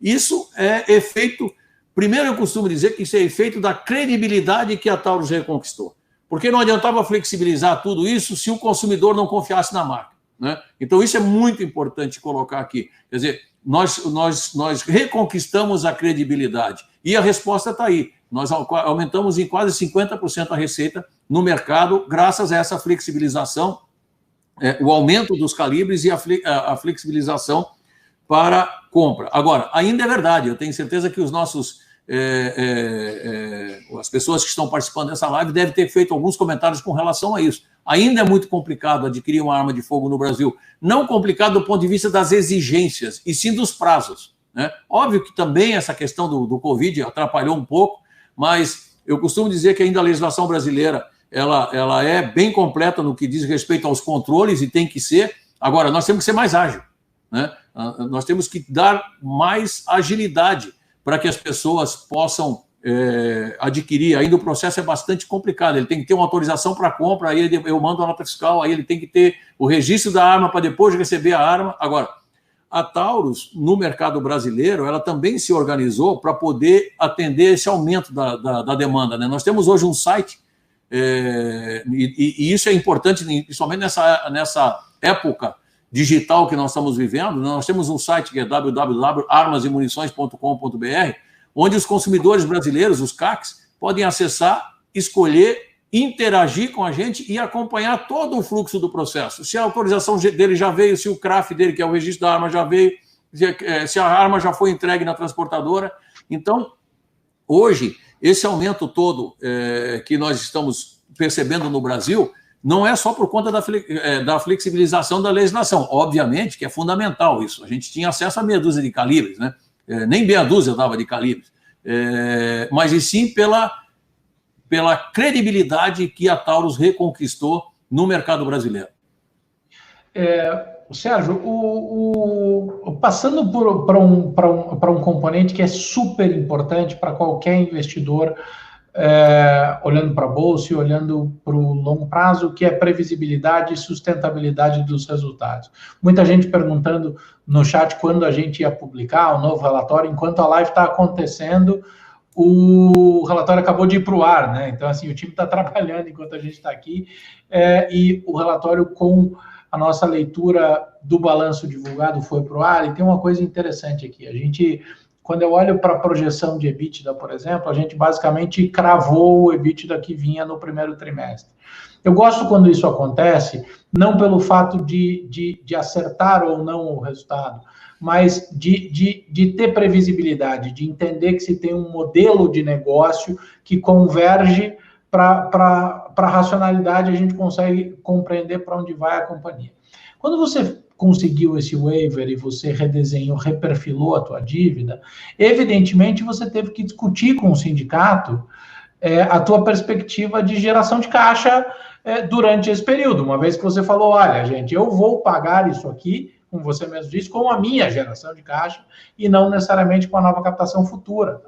Isso é efeito... Primeiro, eu costumo dizer que isso é efeito da credibilidade que a Taurus reconquistou. Porque não adiantava flexibilizar tudo isso se o consumidor não confiasse na marca, né? Então, isso é muito importante colocar aqui. Quer dizer, nós reconquistamos a credibilidade. E a resposta está aí. Nós aumentamos em quase 50% a receita no mercado, graças a essa flexibilização, o aumento dos calibres e a flexibilização para compra. Agora, ainda é verdade, eu tenho certeza que as pessoas que estão participando dessa live devem ter feito alguns comentários com relação a isso. Ainda é muito complicado adquirir uma arma de fogo no Brasil. Não complicado do ponto de vista das exigências, e sim dos prazos, né? Óbvio que também essa questão do Covid atrapalhou um pouco, mas eu costumo dizer que ainda a legislação brasileira ela é bem completa no que diz respeito aos controles, e tem que ser. Agora, nós temos que ser mais ágil, né? Nós temos que dar mais agilidade para que as pessoas possam adquirir. Ainda o processo é bastante complicado. Ele tem que ter uma autorização para compra, aí eu mando a nota fiscal, aí ele tem que ter o registro da arma para depois receber a arma. Agora, a Taurus, no mercado brasileiro, ela também se organizou para poder atender esse aumento da demanda, né? Nós temos hoje um site, e isso é importante, principalmente nessa época digital que nós estamos vivendo. Nós temos um site que é www.armasemunições.com.br, onde os consumidores brasileiros, os CACs, podem acessar, escolher, interagir com a gente e acompanhar todo o fluxo do processo. Se a autorização dele já veio, se o CRAF dele, que é o registro da arma, já veio, se a arma já foi entregue na transportadora. Então, hoje, esse aumento todo que nós estamos percebendo no Brasil não é só por conta da flexibilização da legislação. Obviamente que é fundamental isso. A gente tinha acesso a meia dúzia de calibres, né? Nem meia dúzia dava de calibres. Mas e sim pela credibilidade que a Taurus reconquistou no mercado brasileiro. Sérgio, passando para um componente que é super importante para qualquer investidor, olhando para a bolsa e olhando para o longo prazo, que é previsibilidade e sustentabilidade dos resultados. Muita gente perguntando no chat quando a gente ia publicar o novo relatório. Enquanto a live está acontecendo, o relatório acabou de ir para o ar, né? Então, assim, o time está trabalhando enquanto a gente está aqui, e o relatório com a nossa leitura do balanço divulgado foi para o ar. E tem uma coisa interessante aqui. Quando eu olho para a projeção de EBITDA, por exemplo, a gente basicamente cravou o EBITDA que vinha no primeiro trimestre. Eu gosto quando isso acontece, não pelo fato de acertar ou não o resultado, mas de ter previsibilidade, de entender que se tem um modelo de negócio que converge para a racionalidade, a gente consegue compreender para onde vai a companhia. Quando você conseguiu esse waiver e você redesenhou, reperfilou a tua dívida, evidentemente você teve que discutir com o sindicato a tua perspectiva de geração de caixa durante esse período, uma vez que você falou, olha, gente, eu vou pagar isso aqui, como você mesmo disse, com a minha geração de caixa e não necessariamente com a nova captação futura.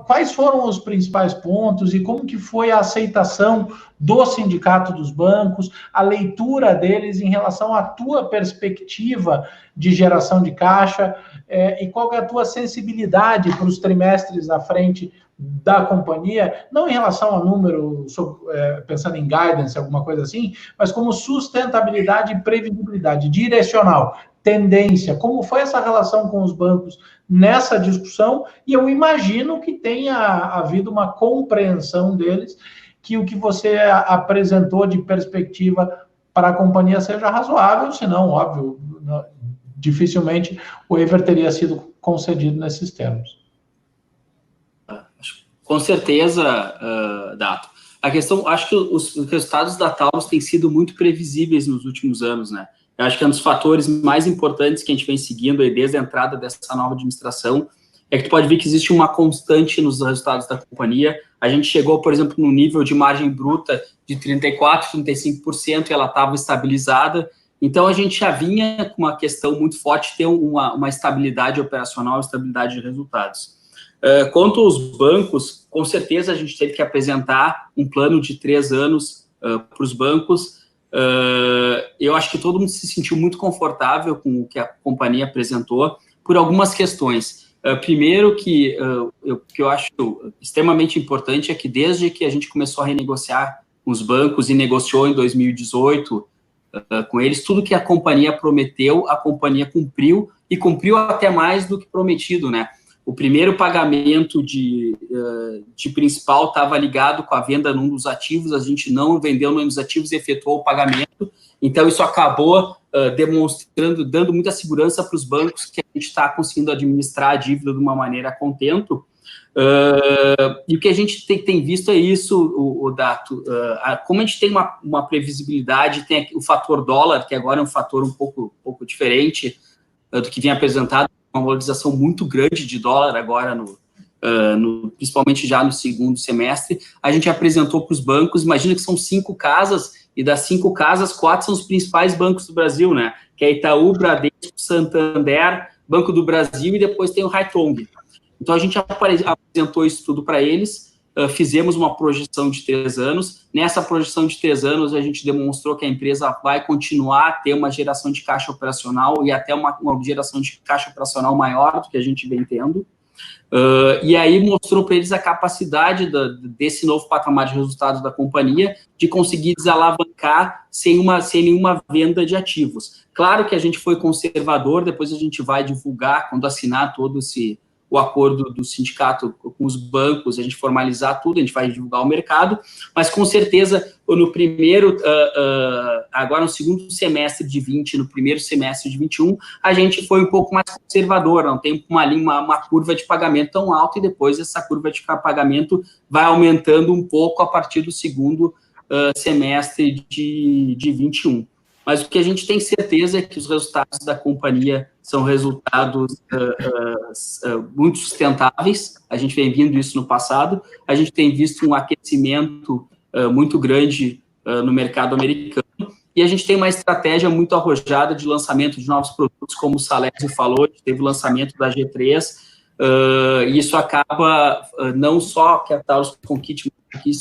Quais foram os principais pontos e como que foi a aceitação do sindicato dos bancos, a leitura deles em relação à tua perspectiva de geração de caixa, e qual é a tua sensibilidade para os trimestres à frente da companhia, não em relação a número, pensando em guidance, alguma coisa assim, mas como sustentabilidade e previsibilidade direcional, tendência, como foi essa relação com os bancos nessa discussão, e eu imagino que tenha havido uma compreensão deles que o que você apresentou de perspectiva para a companhia seja razoável, senão, óbvio, dificilmente o waiver teria sido concedido nesses termos. Com certeza, Dato. A questão, acho que os resultados da Taurus têm sido muito previsíveis nos últimos anos, né? Eu acho que é um dos fatores mais importantes que a gente vem seguindo aí desde a entrada dessa nova administração, é que tu pode ver que existe uma constante nos resultados da companhia. A gente chegou, por exemplo, no nível de margem bruta de 34%, 35%, e ela estava estabilizada. Então, a gente já vinha com uma questão muito forte de ter uma estabilidade operacional, estabilidade de resultados. Quanto aos bancos, com certeza a gente teve que apresentar um plano de 3 anos para os bancos. Eu acho que todo mundo se sentiu muito confortável com o que a companhia apresentou por algumas questões. Primeiro, que eu acho extremamente importante é que desde que a gente começou a renegociar com os bancos e negociou em 2018 com eles, tudo que a companhia prometeu, a companhia cumpriu, e cumpriu até mais do que prometido, né? O primeiro pagamento de principal estava ligado com a venda num dos ativos, a gente não vendeu num dos ativos e efetuou o pagamento, então isso acabou demonstrando, dando muita segurança para os bancos que a gente está conseguindo administrar a dívida de uma maneira a contento. E o que a gente tem visto é isso, o Dato. Como a gente tem uma previsibilidade, tem o fator dólar, que agora é um fator um pouco diferente do que vinha apresentado, uma valorização muito grande de dólar agora, principalmente já no segundo semestre. A gente apresentou para os bancos, imagina que são 5 casas, e das 5 casas, 4 são os principais bancos do Brasil, né? Que é Itaú, Bradesco, Santander, Banco do Brasil, e depois tem o Haitong. Então, a gente apresentou isso tudo para eles. fizemos uma projeção de 3 anos. Nessa projeção de 3 anos, a gente demonstrou que a empresa vai continuar a ter uma geração de caixa operacional e até uma geração de caixa operacional maior do que a gente vem tendo. E aí mostrou para eles a capacidade desse novo patamar de resultados da companhia de conseguir desalavancar sem nenhuma venda de ativos. Claro que a gente foi conservador, depois a gente vai divulgar, quando assinar todo o acordo do sindicato com os bancos, a gente formalizar tudo, a gente vai divulgar ao mercado, mas com certeza, no primeiro, agora no segundo semestre de 20, no primeiro semestre de 21, a gente foi um pouco mais conservador, não tem uma curva de pagamento tão alta, e depois essa curva de pagamento vai aumentando um pouco a partir do segundo semestre de 21. Mas o que a gente tem certeza é que os resultados da companhia são resultados muito sustentáveis. A gente vem vindo isso no passado. A gente tem visto um aquecimento muito grande no mercado americano. E a gente tem uma estratégia muito arrojada de lançamento de novos produtos, como o Salésio falou, teve o lançamento da G3. E isso acaba não só que a Taurus conquiste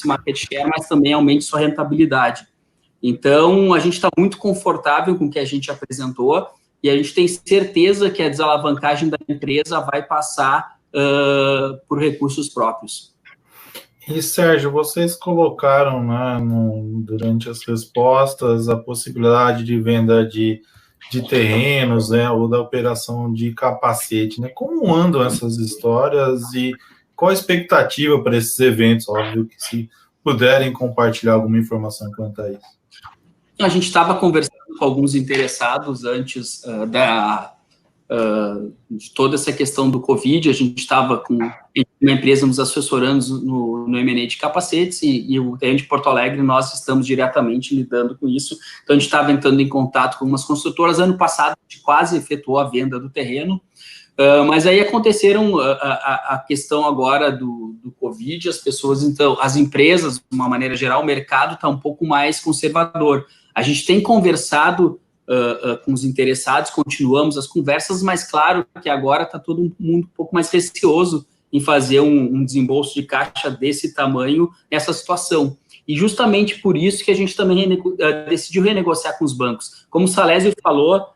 market share, mas também aumente sua rentabilidade. Então, a gente está muito confortável com o que a gente apresentou e a gente tem certeza que a desalavancagem da empresa vai passar por recursos próprios. E, Sérgio, vocês colocaram, né, durante as respostas a possibilidade de venda de terrenos, né, ou da operação de capacete, né? Como andam essas histórias e qual a expectativa para esses eventos? Óbvio que se puderem compartilhar alguma informação quanto a isso. A gente estava conversando com alguns interessados antes de toda essa questão do Covid. A gente estava com uma empresa nos assessorando no M&A de capacetes e o terreno de Porto Alegre, nós estamos diretamente lidando com isso. Então, a gente estava entrando em contato com umas construtoras. Ano passado, a gente quase efetuou a venda do terreno, mas aí aconteceram a questão agora do Covid, as pessoas, então, as empresas, de uma maneira geral, o mercado está um pouco mais conservador. A gente tem conversado com os interessados, continuamos as conversas, mas claro que agora está todo mundo um pouco mais receoso em fazer um desembolso de caixa desse tamanho nessa situação. E justamente por isso que a gente também decidiu renegociar com os bancos. Como o Salésio falou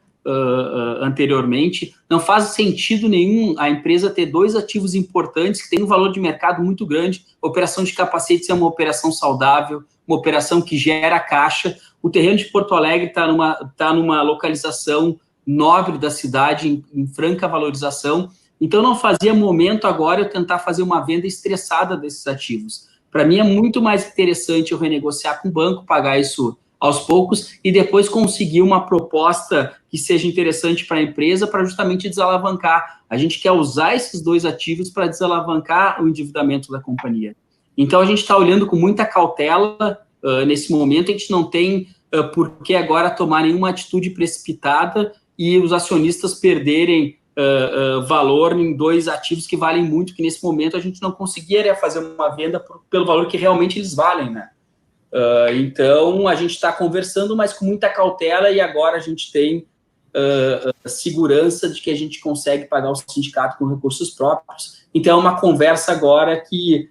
anteriormente, não faz sentido nenhum a empresa ter 2 ativos importantes que têm um valor de mercado muito grande. A operação de capacetes é uma operação saudável, uma operação que gera caixa. O terreno de Porto Alegre está numa localização nobre da cidade, em franca valorização. Então, não fazia momento agora eu tentar fazer uma venda estressada desses ativos. Para mim, é muito mais interessante eu renegociar com o banco, pagar isso aos poucos e depois conseguir uma proposta que seja interessante para a empresa para justamente desalavancar. A gente quer usar esses 2 ativos para desalavancar o endividamento da companhia. Então, a gente está olhando com muita cautela nesse momento. A gente não tem por que agora tomar nenhuma atitude precipitada e os acionistas perderem valor em 2 ativos que valem muito, que nesse momento a gente não conseguiria fazer uma venda pelo valor que realmente eles valem, né? Então, a gente está conversando, mas com muita cautela, e agora a gente tem segurança de que a gente consegue pagar o sindicato com recursos próprios. Então, é uma conversa agora que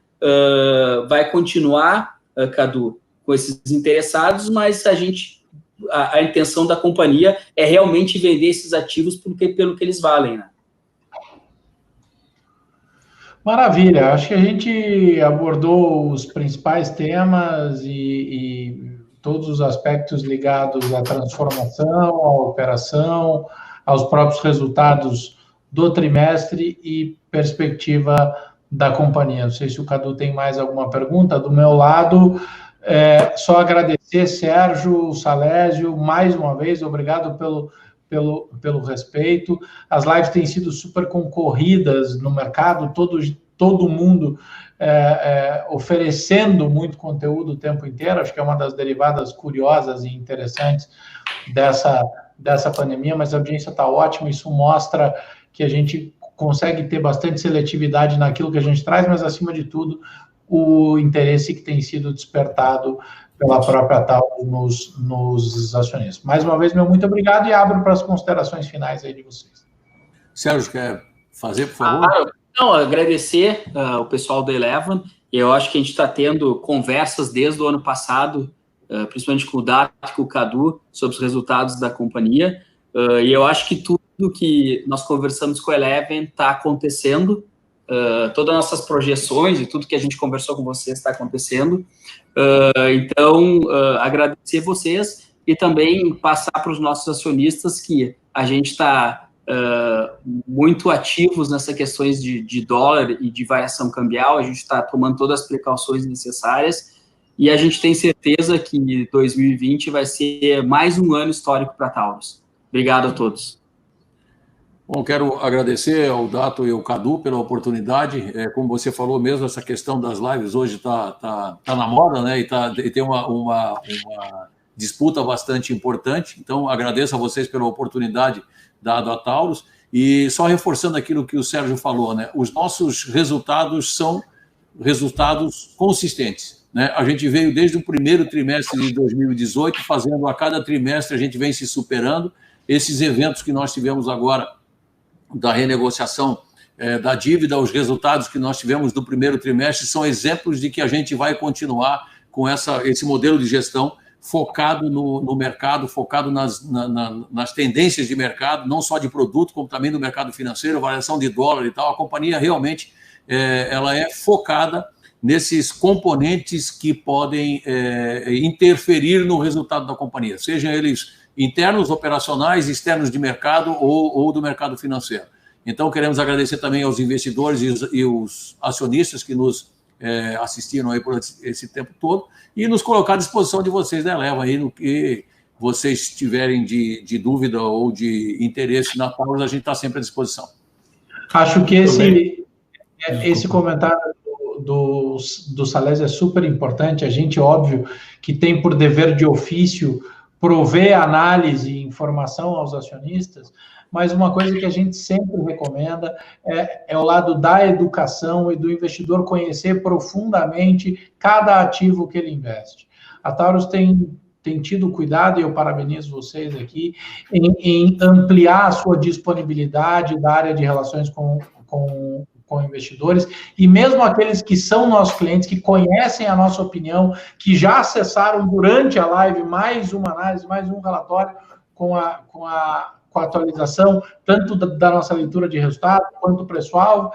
vai continuar, Cadu, com esses interessados, mas a intenção da companhia é realmente vender esses ativos pelo que eles valem, né? Maravilha, acho que a gente abordou os principais temas e todos os aspectos ligados à transformação, à operação, aos próprios resultados do trimestre e perspectiva da companhia. Não sei se o Cadu tem mais alguma pergunta. Do meu lado, só agradecer, Sérgio, Salésio, mais uma vez, obrigado pelo respeito. As lives têm sido super concorridas no mercado, todo mundo oferecendo muito conteúdo o tempo inteiro. Acho que é uma das derivadas curiosas e interessantes dessa pandemia, mas a audiência está ótima. Isso mostra que a gente consegue ter bastante seletividade naquilo que a gente traz, mas, acima de tudo, o interesse que tem sido despertado pela própria Taurus nos acionistas. Mais uma vez, meu muito obrigado e abro para as considerações finais aí de vocês. Sérgio, quer fazer, por favor? Não, agradecer o pessoal da Eleven Eu acho que a gente está tendo conversas desde o ano passado, principalmente com o Dato e com o Cadu, sobre os resultados da companhia. E eu acho que tudo que nós conversamos com a Eleven está acontecendo. Todas as nossas projeções e tudo que a gente conversou com vocês está acontecendo. Então, agradecer vocês e também passar para os nossos acionistas que a gente está muito ativos nessas questões de dólar e de variação cambial. A gente está tomando todas as precauções necessárias e a gente tem certeza que 2020 vai ser mais um ano histórico para a Taurus. Obrigado a todos. Bom, quero agradecer ao Dato e ao Cadu pela oportunidade. Como você falou mesmo, essa questão das lives hoje está na moda, né? E tem uma disputa bastante importante. Então, agradeço a vocês pela oportunidade dada a Taurus. E só reforçando aquilo que o Sérgio falou, né? Os nossos resultados são resultados consistentes, né? A gente veio desde o primeiro trimestre de 2018, fazendo a cada trimestre, a gente vem se superando. Esses eventos que nós tivemos agora, da renegociação da dívida, os resultados que nós tivemos do primeiro trimestre são exemplos de que a gente vai continuar com esse modelo de gestão focado no mercado, focado nas tendências de mercado, não só de produto, como também do mercado financeiro, variação de dólar e tal. A companhia realmente ela é focada nesses componentes que podem interferir no resultado da companhia, sejam eles internos, operacionais, externos de mercado ou do mercado financeiro. Então, queremos agradecer também aos investidores e os acionistas que nos assistiram aí por esse tempo todo e nos colocar à disposição de vocês da Eleva aí no que vocês tiverem de dúvida ou de interesse na Taurus, a gente está sempre à disposição. Acho que esse comentário do Salésio é super importante. A gente, óbvio, que tem por dever de ofício prover análise e informação aos acionistas, mas uma coisa que a gente sempre recomenda é o lado da educação e do investidor conhecer profundamente cada ativo que ele investe. A Taurus tem tido cuidado, e eu parabenizo vocês aqui, em ampliar a sua disponibilidade da área de relações com investidores, e mesmo aqueles que são nossos clientes, que conhecem a nossa opinião, que já acessaram durante a live mais uma análise, mais um relatório com a atualização, tanto da nossa leitura de resultados, quanto preço-alvo,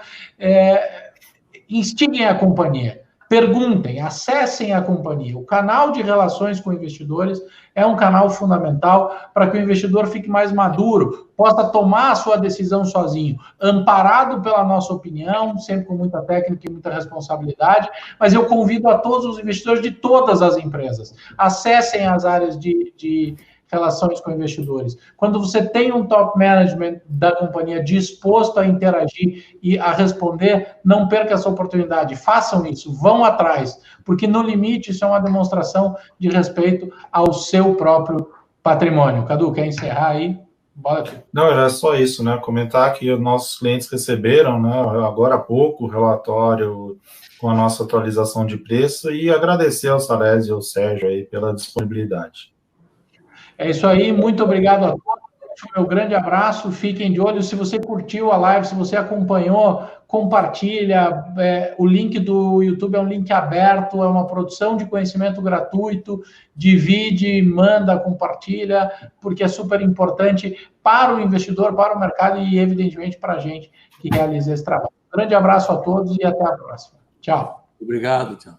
instiguem a companhia, perguntem, acessem a companhia. O canal de relações com investidores é um canal fundamental para que o investidor fique mais maduro, possa tomar a sua decisão sozinho, amparado pela nossa opinião, sempre com muita técnica e muita responsabilidade, mas eu convido a todos os investidores de todas as empresas, acessem as áreas de relações com investidores. Quando você tem um top management da companhia disposto a interagir e a responder, não perca essa oportunidade. Façam isso, vão atrás, porque no limite isso é uma demonstração de respeito ao seu próprio patrimônio. Cadu, quer encerrar aí? Bora aqui. Não, era só isso, né? Comentar que os nossos clientes receberam, né, agora há pouco, o relatório com a nossa atualização de preço e agradecer ao Salésio e ao Sérgio aí pela disponibilidade. É isso aí, muito obrigado a todos. Meu grande abraço, fiquem de olho. Se você curtiu a live, se você acompanhou, compartilha. O link do YouTube é um link aberto, é uma produção de conhecimento gratuito. Divide, manda, compartilha, porque é super importante para o investidor, para o mercado e, evidentemente, para a gente que realiza esse trabalho. Grande abraço a todos e até a próxima. Tchau. Obrigado, tchau.